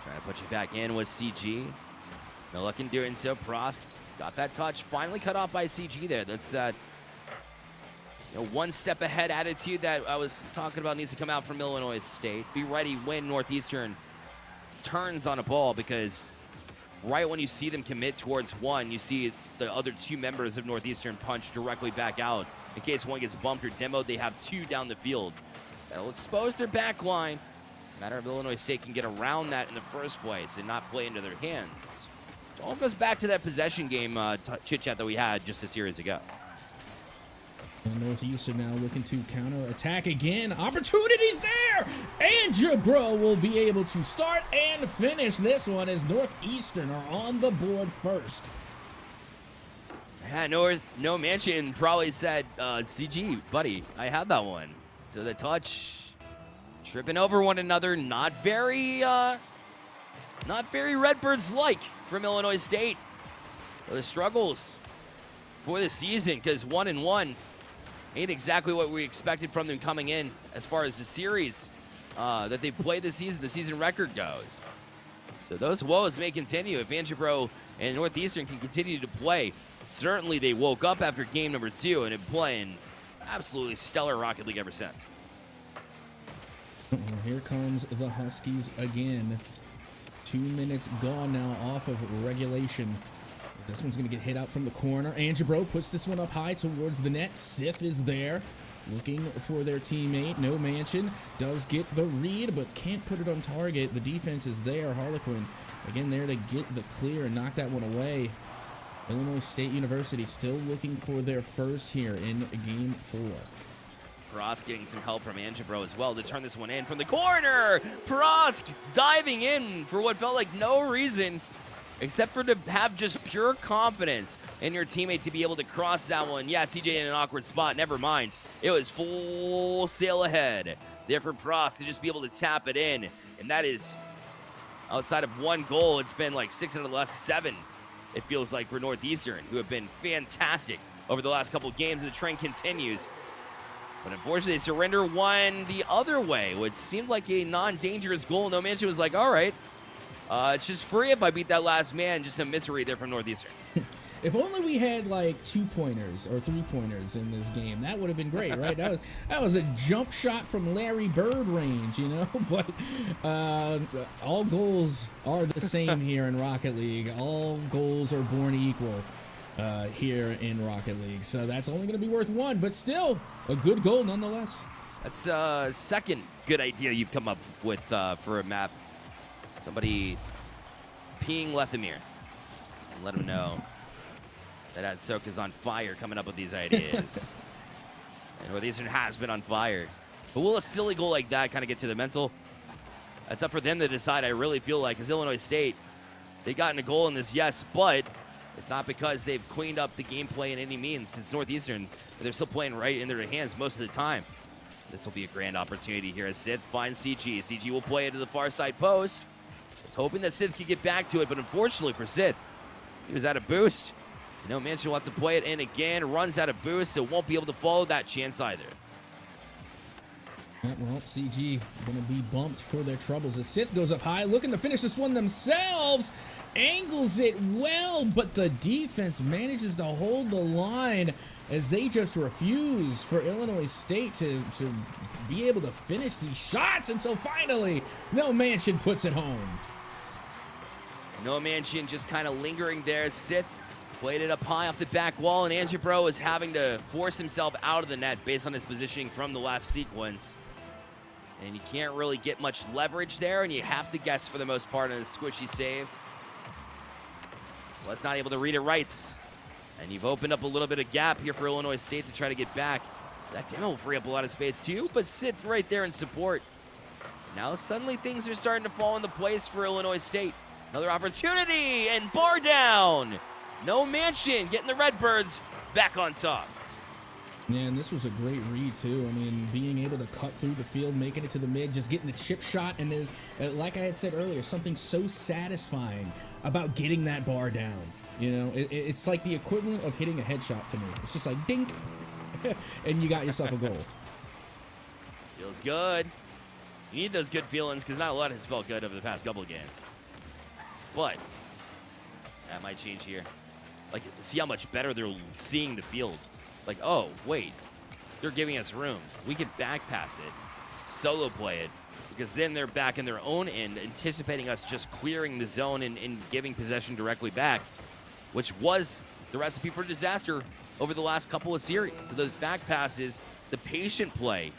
Trying to put you back in with CG. No luck in doing so. Prosk got that touch. Finally cut off by CG there. That's that one step ahead attitude that I was talking about needs to come out from Illinois State. Be ready when Northeastern turns on a ball, because right when you see them commit towards one, you see the other 2 members of Northeastern punch directly back out. In case one gets bumped or demoed, they have 2 down the field. That'll expose their back line. It's a matter of Illinois State can get around that in the first place and not play into their hands. It all goes back to that possession game chit-chat that we had just a series ago. And Northeastern now looking to counter-attack again. Opportunity there! And Jabro will be able to start and finish this one as Northeastern are on the board first. Yeah, No Mansion probably said, CG, buddy, I had that one. So the touch, tripping over one another, not very Redbirds-like from Illinois State. The struggles for the season, because 1-1 ain't exactly what we expected from them coming in as far as the series that they've played this season, the season record goes. So those woes may continue if Vangebro and Northeastern can continue to play. Certainly they woke up after game number 2 and have been playing absolutely stellar Rocket League ever since. Here comes the Huskies again. 2 minutes gone now off of regulation. This one's going to get hit out from the corner. Angebro puts this one up high towards the net. Sith is there looking for their teammate. No Mansion does get the read, but can't put it on target. The defense is there. Harlequin again there to get the clear and knock that one away. Illinois State University still looking for their first here in game 4. Prosk getting some help from Angebro as well to turn this one in from the corner. Prosk diving in for what felt like no reason except for to have just pure confidence in your teammate to be able to cross that one. Yeah, CJ in an awkward spot. Never mind. It was full sail ahead there for Prosk to just be able to tap it in. And that is outside of one goal. It's been like 6 out of the last 7, it feels like, for Northeastern, who have been fantastic over the last couple of games, and the trend continues. But unfortunately, they surrender one the other way, which seemed like a non-dangerous goal. No Mansion was like, all right, it's just free if I beat that last man. Just a misery there from Northeastern. If only we had like 2-pointers or 3-pointers in this game, that would have been great, right? that was a jump shot from Larry Bird range, you know. But all goals are the same here in Rocket League. All goals are born equal here in Rocket League. So that's only going to be worth 1, but still a good goal nonetheless. That's a second good idea you've come up with for a map. Somebody ping Lethemir and let him know that Soak is on fire coming up with these ideas. And Northeastern has been on fire. But will a silly goal like that kind of get to the mental? That's up for them to decide, I really feel like, because Illinois State, they got a goal in this, yes, but it's not because they've cleaned up the gameplay in any means. Since Northeastern, they're still playing right in their hands most of the time. This will be a grand opportunity here as Sith finds CG. CG will play it to the far side post. I was hoping that Sith could get back to it, but unfortunately for Sith, he was out of boost. No Mansion will have to play it in again. Runs out of boost, so won't be able to follow that chance either. Well, CG going to be bumped for their troubles as Sith goes up high, looking to finish this one themselves. Angles it well, but the defense manages to hold the line as they just refuse for Illinois State to be able to finish these shots until finally No Mansion puts it home. No Mansion just kind of lingering there. Sith played it up high off the back wall, and Angebro is having to force himself out of the net based on his positioning from the last sequence. And you can't really get much leverage there, and you have to guess for the most part on a squishy save. Was not able to read it right. And you've opened up a little bit of gap here for Illinois State to try to get back. That demo will free up a lot of space too, but Sith right there in support. Now suddenly things are starting to fall into place for Illinois State. Another opportunity, and bar down. No Mansion getting the Redbirds back on top. Yeah, and this was a great read, too. I mean, being able to cut through the field, making it to the mid, just getting the chip shot. And there's, like I had said earlier, something so satisfying about getting that bar down. You know, it's like the equivalent of hitting a headshot to me. It's just like, dink, and you got yourself a goal. Feels good. You need those good feelings because not a lot has felt good over the past couple of games. But that might change here. Like, see how much better they're seeing the field. Like, oh, wait, they're giving us room. We can back pass it, solo play it, because then they're back in their own end, anticipating us just clearing the zone and giving possession directly back, which was the recipe for disaster over the last couple of series. So those back passes, the patient play,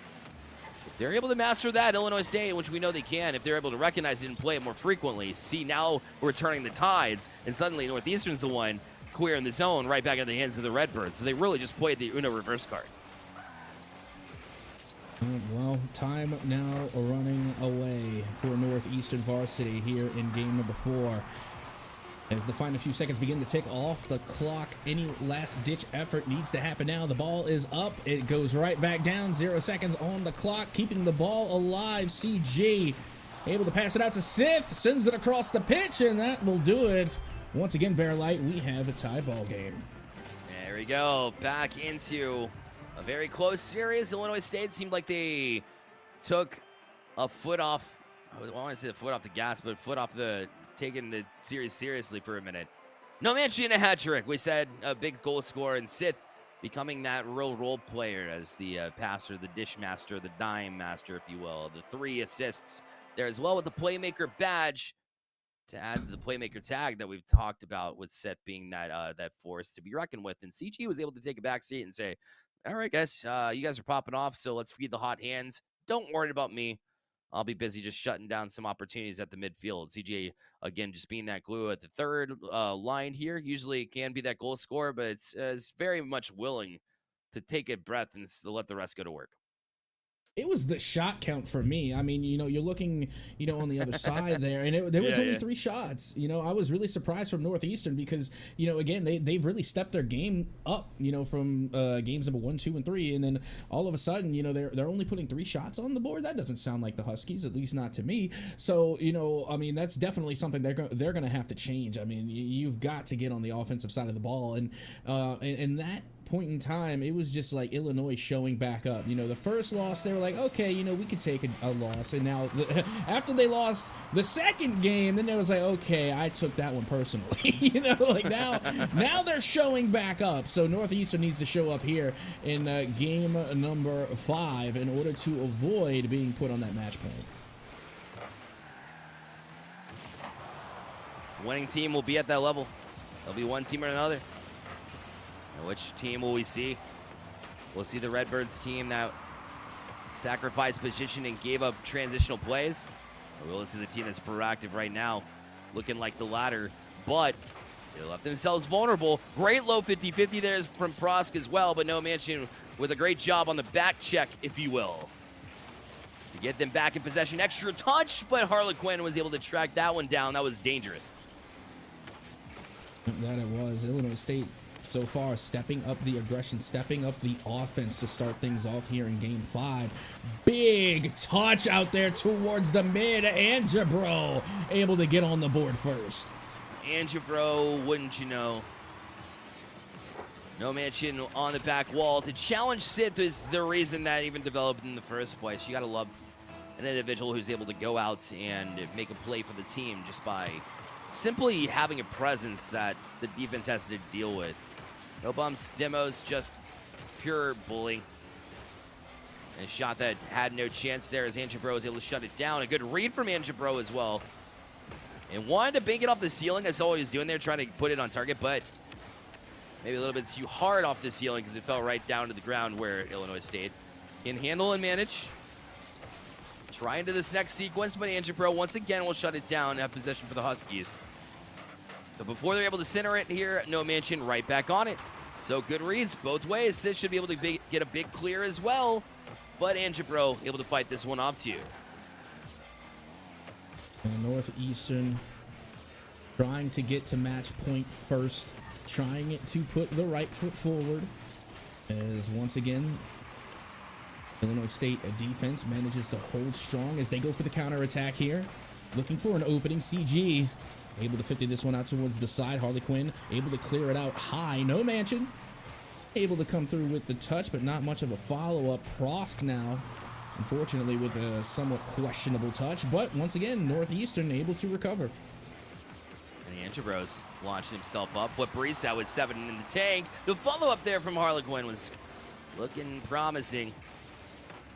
if they're able to master that, Illinois State, which we know they can, if they're able to recognize it and play it more frequently, see now we're turning the tides, and suddenly Northeastern's the one clear in the zone right back in the hands of the Redbirds. So they really just played the Uno reverse card. Well, time now running away for Northeastern Varsity here in game number 4. As the final few seconds begin to tick off the clock, any last-ditch effort needs to happen now. The ball is up. It goes right back down. 0 seconds on the clock, keeping the ball alive. CG able to pass it out to Sith, sends it across the pitch, and that will do it. Once again, Bear Light, we have a tie ball game. There we go. Back into A very close series. Illinois State seemed like they took a foot off. I want to say the foot off the gas, but foot off taking the series seriously for a minute. No Manchi and a hat trick. We said a big goal scorer, and Sith becoming that real role player as the passer, the dish master, the dime master, if you will. The 3 assists there as well with the playmaker badge to add to the playmaker tag that we've talked about, with Seth being that force to be reckoned with. And CG was able to take a back seat and say, all right, guys, you guys are popping off, so let's feed the hot hands. Don't worry about me. I'll be busy just shutting down some opportunities at the midfield. CJ, again, just being that glue at the third line here. Usually can be that goal scorer, but it's very much willing to take a breath and let the rest go to work. It was the shot count for me. I mean, you're looking, on the other side there, and there was only 3 shots. I was really surprised from Northeastern because, again, they've really stepped their game up, from games number 1, 2, and 3, and then all of a sudden, they're only putting 3 shots on the board. That doesn't sound like the Huskies, at least not to me. So, I mean, that's definitely something they're going to have to change. I mean, you've got to get on the offensive side of the ball, and that point in time, it was just like Illinois showing back up. The first loss, they were like, okay, we could take a loss. And now after they lost the second game, then it was like, okay, I took that one personally. Now they're showing back up. So Northeastern needs to show up here in game number 5 in order to avoid being put on that match point. Winning team will be at that level. There'll be one team or another. And which team will we see? We'll see the Redbirds team that sacrificed position and gave up transitional plays. Or we'll see the team that's proactive right now, looking like the latter, but they left themselves vulnerable. Great low 50-50 there from Prosk as well, but no Manchin with a great job on the back check, if you will, to get them back in possession. Extra touch, but Harlequin was able to track that one down. That was dangerous. That it was. Illinois State so far stepping up the aggression, stepping up the offense to start things off here in game 5. Big touch out there towards the mid. Angebro able to get on the board first. Angebro, wouldn't you know? No Manchin on the back wall. To challenge Sith is the reason that even developed in the first place. You got to love an individual who's able to go out and make a play for the team just by simply having a presence that the defense has to deal with. No bumps, demos, just pure bullying. A shot that had no chance there as Angebro was able to shut it down. A good read from Angebro as well. And wanted to bank it off the ceiling. That's all he was doing there, trying to put it on target, but maybe a little bit too hard off the ceiling because it fell right down to the ground where Illinois State can handle and manage. Try into this next sequence, but Angebro once again will shut it down and have possession for the Huskies. But before they're able to center it here, no Manchin right back on it. So good reads both ways. Sis should be able to get a big clear as well. But Angebro able to fight this one off too. And Northeastern trying to get to match point first. Trying it to put the right foot forward. As once again, Illinois State defense manages to hold strong as they go for the counterattack here. Looking for an opening. CG able to 50 this one out towards the side. Harlequin able to clear it out high. No Manchin able to come through with the touch, but not much of a follow-up. Prosk now, unfortunately, with a somewhat questionable touch. But once again, Northeastern able to recover. And Angebro's launching himself up. Flip Barisa with 7 in the tank. The follow-up there from Harlequin was looking promising.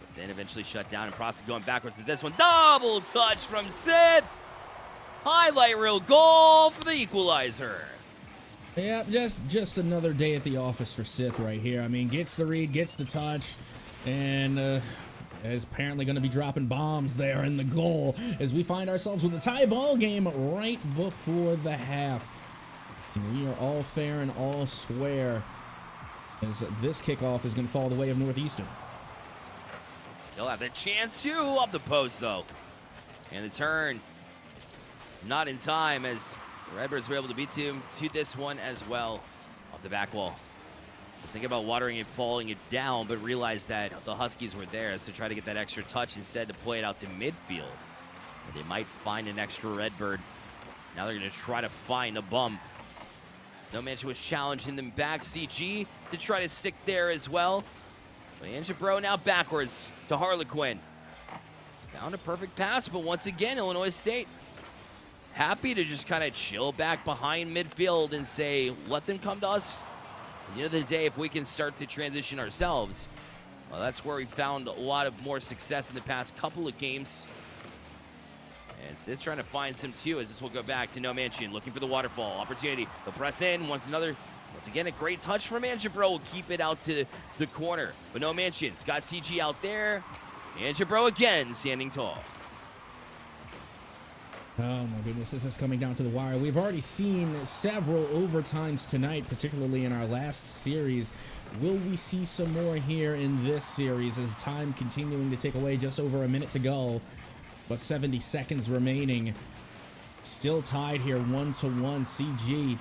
But then eventually shut down, and Prosk going backwards to this one. Double touch from Sid. Highlight reel goal for the equalizer. Yeah, just another day at the office for Sith right here. I mean, gets the read, gets the touch, and is apparently going to be dropping bombs there in the goal as we find ourselves with a tie ball game right before the half. And we are all fair and all square as this kickoff is going to fall the way of Northeastern. They'll have the chance to off the post, though. And the turn. Not in time as the Redbirds were able to beat him to this one as well off the back wall. Was thinking about watering it, falling it down, but realized that the Huskies were there, so try to get that extra touch instead to play it out to midfield. And they might find an extra Redbird. Now they're going to try to find a bump. No Manchin was challenging them back. CG to try to stick there as well. Angebro now backwards to Harlequin. Found a perfect pass, but once again, Illinois State happy to just kind of chill back behind midfield and say, let them come to us. At the end of the day, if we can start to transition ourselves, well, that's where we found a lot of more success in the past couple of games. And Sid's trying to find some too, as this will go back to No Mansion, looking for the waterfall opportunity. They'll press in, once again, a great touch from Angebro will keep it out to the corner. But No Mansion's got CG out there. Angebro again, standing tall. Oh my goodness, this is coming down to the wire. We've already seen several overtimes tonight, particularly in our last series. Will we see some more here in this series as time continuing to tick away? Just over a minute to go, but 70 seconds remaining. Still tied here, 1-1. CG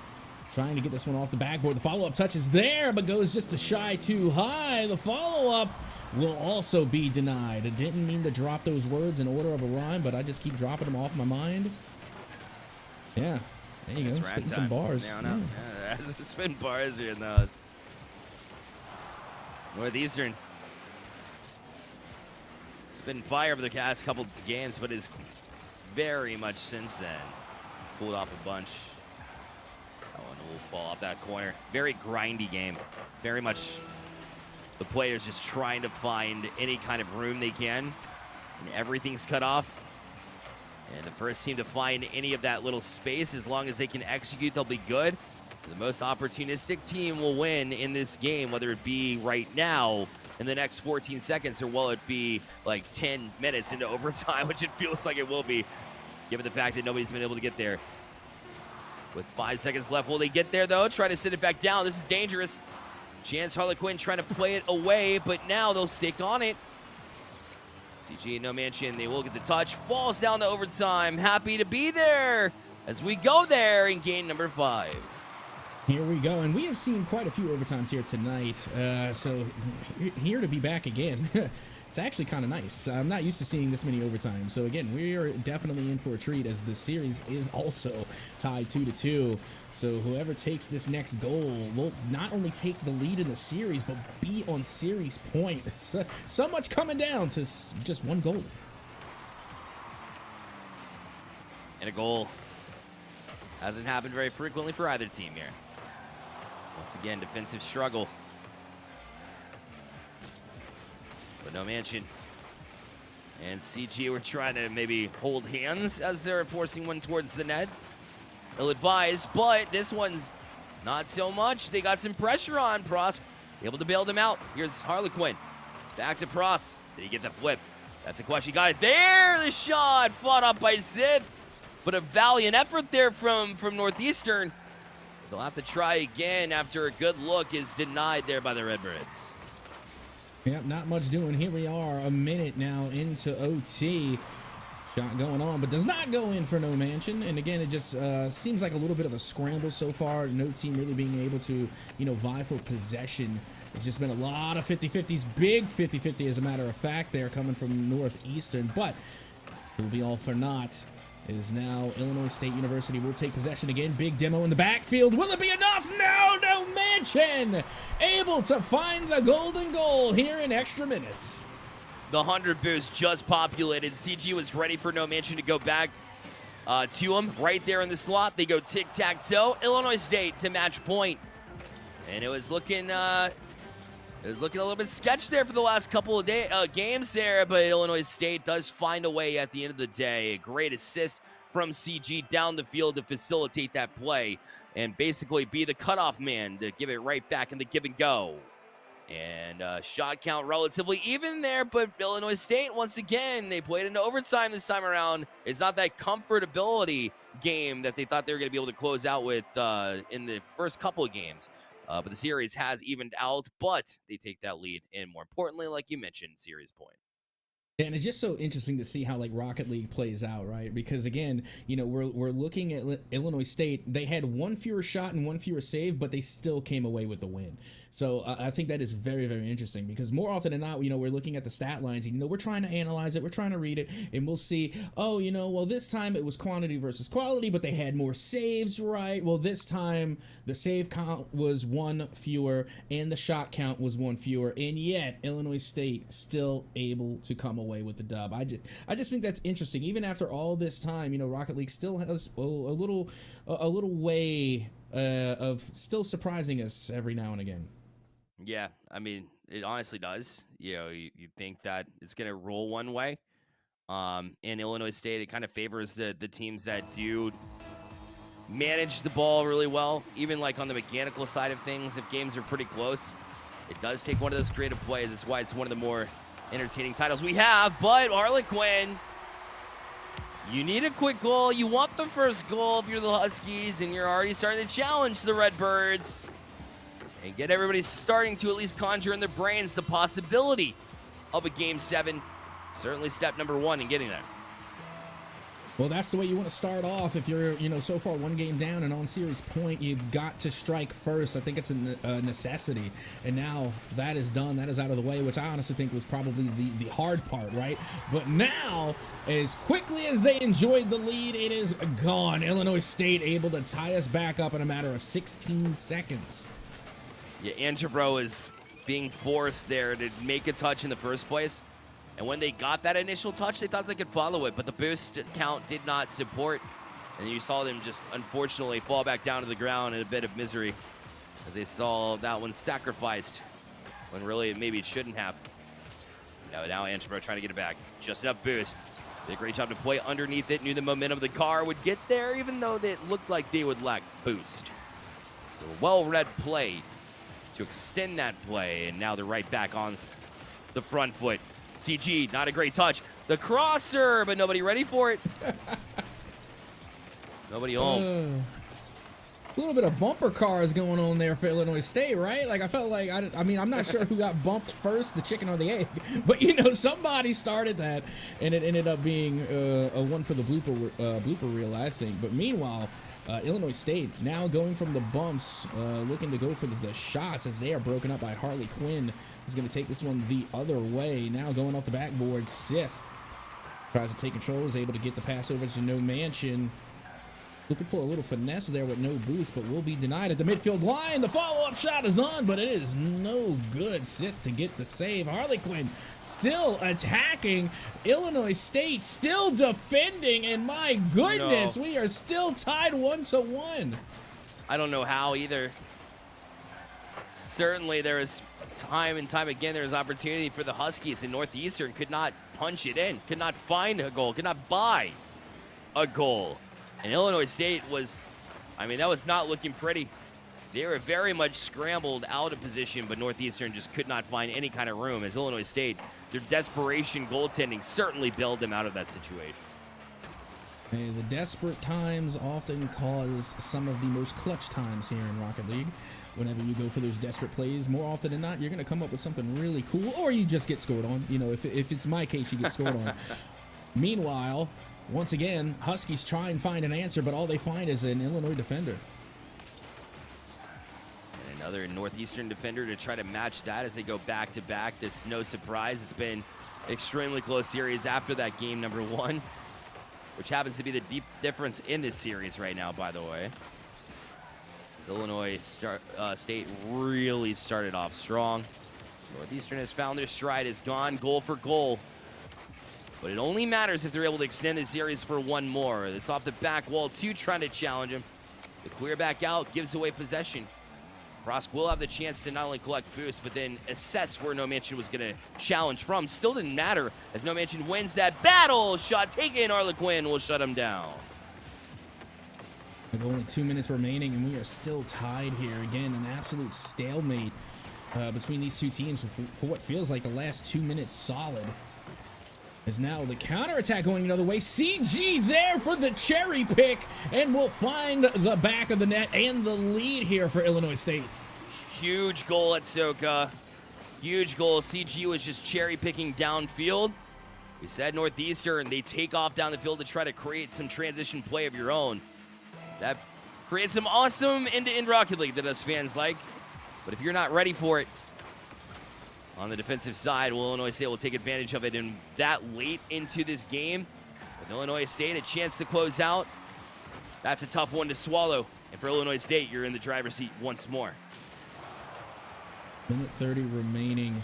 trying to get this one off the backboard. The follow-up touch is there, but goes just a shy too high. The follow-up will also be denied. I didn't mean to drop those words in order of a rhyme, but I just keep dropping them off my mind. Yeah, there you go. Spitting some bars. Yeah, there's spin bars here in those. Northeastern. It's been fire over the past couple games, but is very much since then pulled off a bunch. That one will fall off that corner. Very grindy game. Very much the players just trying to find any kind of room they can, and everything's cut off. And the first team to find any of that little space, as long as they can execute, they'll be good. The most opportunistic team will win in this game, whether it be right now in the next 14 seconds or will it be like 10 minutes into overtime, which it feels like it will be, given the fact that nobody's been able to get there. With 5 seconds left, will they get there though? Try to sit it back down. This is dangerous. Chance Harlequin trying to play it away, but now they'll stick on it. CG and No Mansion, they will get the touch. Falls down to overtime. Happy to be there as we go there in game number 5. Here we go, and we have seen quite a few overtimes here tonight, so here to be back again. It's actually kind of nice. I'm not used to seeing this many overtimes, so again, we are definitely in for a treat as the series is also tied 2-2. So whoever takes this next goal will not only take the lead in the series, but be on series point. So much coming down to just one goal. And a goal hasn't happened very frequently for either team here. Once again, defensive struggle. But No Mansion and CG were trying to maybe hold hands as they're forcing one towards the net. Ill-advised, but this one, not so much. They got some pressure on Prost, able to bail them out. Here's Harlequin. Back to Prost. Did he get the flip? That's a question. Got it there. The shot fought up by Sid. But a valiant effort there from Northeastern. They'll have to try again after a good look is denied there by the Redbirds. Yep, not much doing. Here we are, a minute now into OT. Shot going on, but does not go in for No Mansion. And again, it just seems like a little bit of a scramble so far. No team really being able to, vie for possession. It's just been a lot of 50-50s, big 50-50 as a matter of fact. They're coming from Northeastern, but it will be all for naught. It is now Illinois State University will take possession again. Big demo in the backfield. Will it be enough? No Mansion able to find the golden goal here in extra minutes. The 100 boost just populated. CG was ready for No Mansion to go back to him right there in the slot. They go tic-tac-toe. Illinois State to match point. And it was looking a little bit sketch there for the last couple of games there, but Illinois State does find a way at the end of the day. A great assist from CG down the field to facilitate that play and basically be the cutoff man to give it right back in the give and go. And shot count relatively even there, but Illinois State, once again, they played into overtime this time around. It's not that comfortability game that they thought they were going to be able to close out with in the first couple of games. But the series has evened out, but they take that lead, and more importantly, like you mentioned, series point. And it's just so interesting to see how like Rocket League plays out, right? Because again, you know, we're looking at Illinois State. They had one fewer shot and one fewer save, but they still came away with the win. So I think that is very, very interesting because more often than not, you know, we're looking at the stat lines. And, you know, we're trying to analyze it, we're trying to read it, and we'll see. Oh, you know, well this time it was quantity versus quality, but they had more saves, right? Well, this time the save count was one fewer and the shot count was one fewer, and yet Illinois State still able to come away with the dub. I just think that's interesting. Even after all this time, you know, Rocket League still has a little way of still surprising us every now and again. Yeah, I mean, it honestly does. You know, you think that it's going to roll one way. In Illinois State, it kind of favors the teams that do manage the ball really well, even like on the mechanical side of things. If games are pretty close, it does take one of those creative plays. That's why it's one of the more entertaining titles we have. But Harlequin, you need a quick goal. You want the first goal if you're the Huskies, and you're already starting to challenge the Redbirds and get everybody starting to at least conjure in their brains the possibility of a Game 7. Certainly step number one in getting there. Well, that's the way you want to start off. If you're, you know, so far one game down and on series point, you've got to strike first. I think it's a necessity. And now that is done. That is out of the way, which I honestly think was probably the hard part, right? But now, as quickly as they enjoyed the lead, it is gone. Illinois State able to tie us back up in a matter of 16 seconds. Yeah, Antibro is being forced there to make a touch in the first place. And when they got that initial touch, they thought they could follow it, but the boost count did not support. And you saw them just, unfortunately, fall back down to the ground in a bit of misery as they saw that one sacrificed when really maybe it shouldn't have. Now Antibro trying to get it back. Just enough boost. Did a great job to play underneath it. Knew the momentum of the car would get there, even though it looked like they would lack boost. So a well-read play to extend that play, and now they're right back on the front foot. CG, not a great touch. The crosser, but nobody ready for it. Nobody home. A little bit of bumper cars going on there for Illinois State, right? Like, I felt like, I mean, I'm not sure who got bumped first, the chicken or the egg, but, you know, somebody started that, and it ended up being a one for the blooper reel, I think. But meanwhile, Illinois State now going from the bumps, looking to go for the shots as they are broken up by Harley Quinn. He's going to take this one the other way. Now going off the backboard, Sith tries to take control, is able to get the pass over to No Mansion. Looking for a little finesse there with no boost, but will be denied at the midfield line. The follow-up shot is on, but it is no good. Sith to get the save. Harley Quinn still attacking. Illinois State still defending, and my goodness, we are still tied 1-1. I don't know how either. Certainly there is time and time again, there was opportunity for the Huskies, and Northeastern could not punch it in, could not find a goal, could not buy a goal. And Illinois State was, I mean, that was not looking pretty. They were very much scrambled out of position, but Northeastern just could not find any kind of room as Illinois State, their desperation goaltending certainly bailed them out of that situation. Hey, the desperate times often cause some of the most clutch times here in Rocket League. Whenever you go for those desperate plays, more often than not, you're going to come up with something really cool, or you just get scored on. You know, if it's my case, you get scored on. Meanwhile, once again, Huskies try and find an answer, but all they find is an Illinois defender. And another Northeastern defender to try to match that as they go back-to-back. This no surprise. It's been an extremely close series after that game number one, which happens to be the deep difference in this series right now, by the way. Illinois State really started off strong. Northeastern has found their stride, has gone goal for goal. But it only matters if they're able to extend the series for one more. It's off the back wall, two trying to challenge him. The clear back out gives away possession. Prosk will have the chance to not only collect boost, but then assess where No Mansion was going to challenge from. Still didn't matter as No Mansion wins that battle. Shot taken, Harlequin will shut him down. With only 2 minutes remaining, and we are still tied here. Again, an absolute stalemate between these two teams for what feels like the last 2 minutes solid. As now the counterattack going another way. CG there for the cherry pick, and will find the back of the net and the lead here for Illinois State. Huge goal at Soka. Huge goal. CG was just cherry picking downfield. We said Northeastern, they take off down the field to try to create some transition play of your own. That creates some awesome end-to-end Rocket League that us fans like. But if you're not ready for it, on the defensive side, Illinois State will take advantage of it. And that late into this game, with Illinois State a chance to close out, that's a tough one to swallow. And for Illinois State, you're in the driver's seat once more. Minute 30 remaining.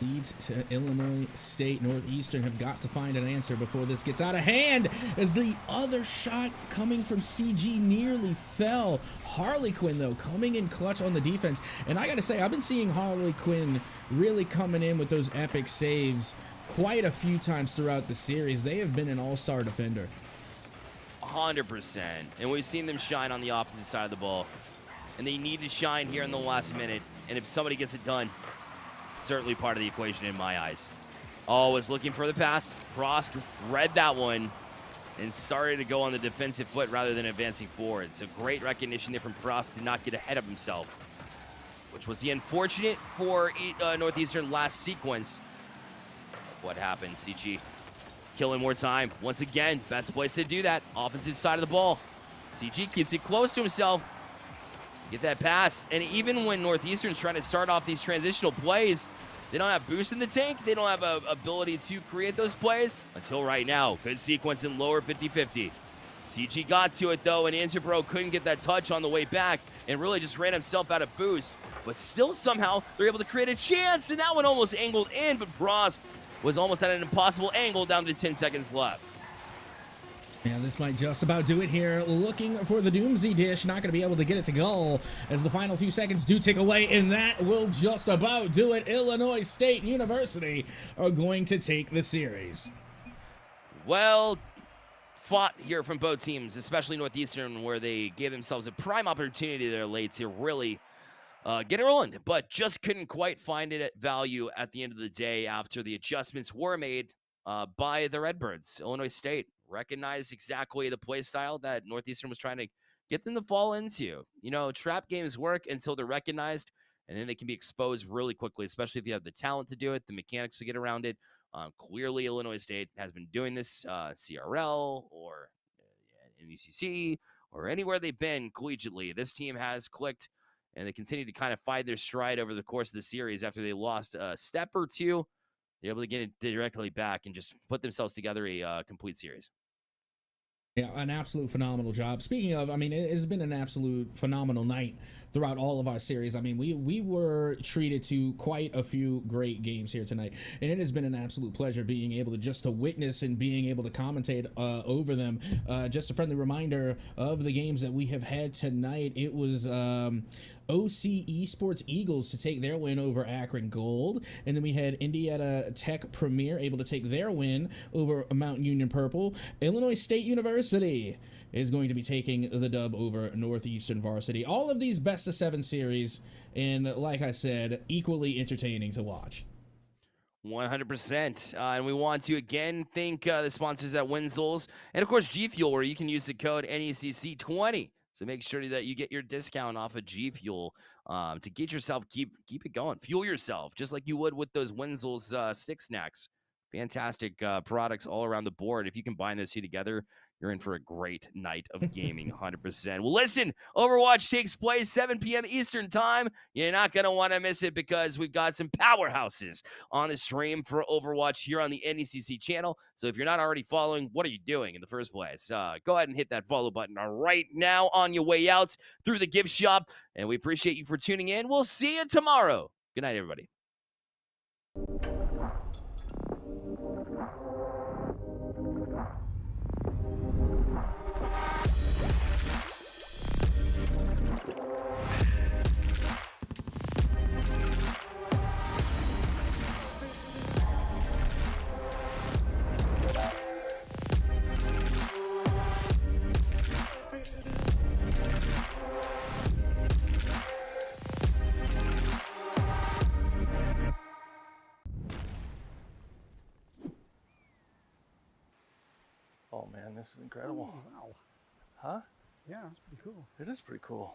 Lead to Illinois State. Northeastern have got to find an answer before this gets out of hand, as the other shot coming from CG nearly fell. Harley Quinn, though, coming in clutch on the defense. And I got to say, I've been seeing Harley Quinn really coming in with those epic saves quite a few times throughout the series. They have been an all-star defender. 100%. And we've seen them shine on the opposite side of the ball. And they need to shine here in the last minute. And if somebody gets it done, certainly part of the equation in my eyes. Always looking for the pass. Prosk read that one and started to go on the defensive foot rather than advancing forward. So great recognition there from Prosk to not get ahead of himself, which was the unfortunate for Northeastern last sequence. What happened? CG killing more time. Once again, best place to do that. Offensive side of the ball. CG keeps it close to himself. Get that pass. And even when Northeastern's trying to start off these transitional plays, they don't have boost in the tank. They don't have a ability to create those plays until right now. Good sequence in lower 50-50. CG got to it, though, and Anzabro couldn't get that touch on the way back and really just ran himself out of boost. But still, somehow, they're able to create a chance, and that one almost angled in, but Prosk was almost at an impossible angle down to 10 seconds left. Yeah, this might just about do it here. Looking for the Doomsday dish. Not going to be able to get it to goal as the final few seconds do tick away, and that will just about do it. Illinois State University are going to take the series. Well fought here from both teams, especially Northeastern, where they gave themselves a prime opportunity there late to really get it rolling, but just couldn't quite find it at value at the end of the day after the adjustments were made by the Redbirds. Illinois State recognized exactly the play style that Northeastern was trying to get them to fall into. You know, trap games work until they're recognized, and then they can be exposed really quickly, especially if you have the talent to do it, the mechanics to get around it. Clearly, Illinois State has been doing this, CRL or NECC or anywhere they've been collegiately. This team has clicked, and they continue to kind of find their stride over the course of the series. After they lost a step or two, they're able to get it directly back and just put themselves together a complete series. Yeah, an absolute phenomenal job. Speaking of, I mean, it has been an absolute phenomenal night throughout all of our series. I mean, we were treated to quite a few great games here tonight, and it has been an absolute pleasure being able to just to witness and being able to commentate over them. Just a friendly reminder of the games that we have had tonight. It was OC Esports Eagles to take their win over Akron Gold, and then we had Indiana Tech Premier able to take their win over Mount Union Purple. Illinois State University is going to be taking the dub over Northeastern Varsity. All of these best of 7 series, and like I said, equally entertaining to watch. 100%. And we want to again thank the sponsors at Winsel's, and of course G Fuel, where you can use the code NECC20. So make sure that you get your discount off of G Fuel to get yourself, keep it going. Fuel yourself, just like you would with those Winsel's stick snacks. Fantastic products all around the board. If you combine those two together, you're in for a great night of gaming, 100%. Well, listen, Overwatch takes place 7 p.m. Eastern time. You're not going to want to miss it because we've got some powerhouses on the stream for Overwatch here on the NECC channel. So if you're not already following, what are you doing in the first place? Go ahead and hit that follow button right now on your way out through the gift shop. And we appreciate you for tuning in. We'll see you tomorrow. Good night, everybody. Oh man, this is incredible. Wow. Huh? Yeah, that's pretty cool. It is pretty cool.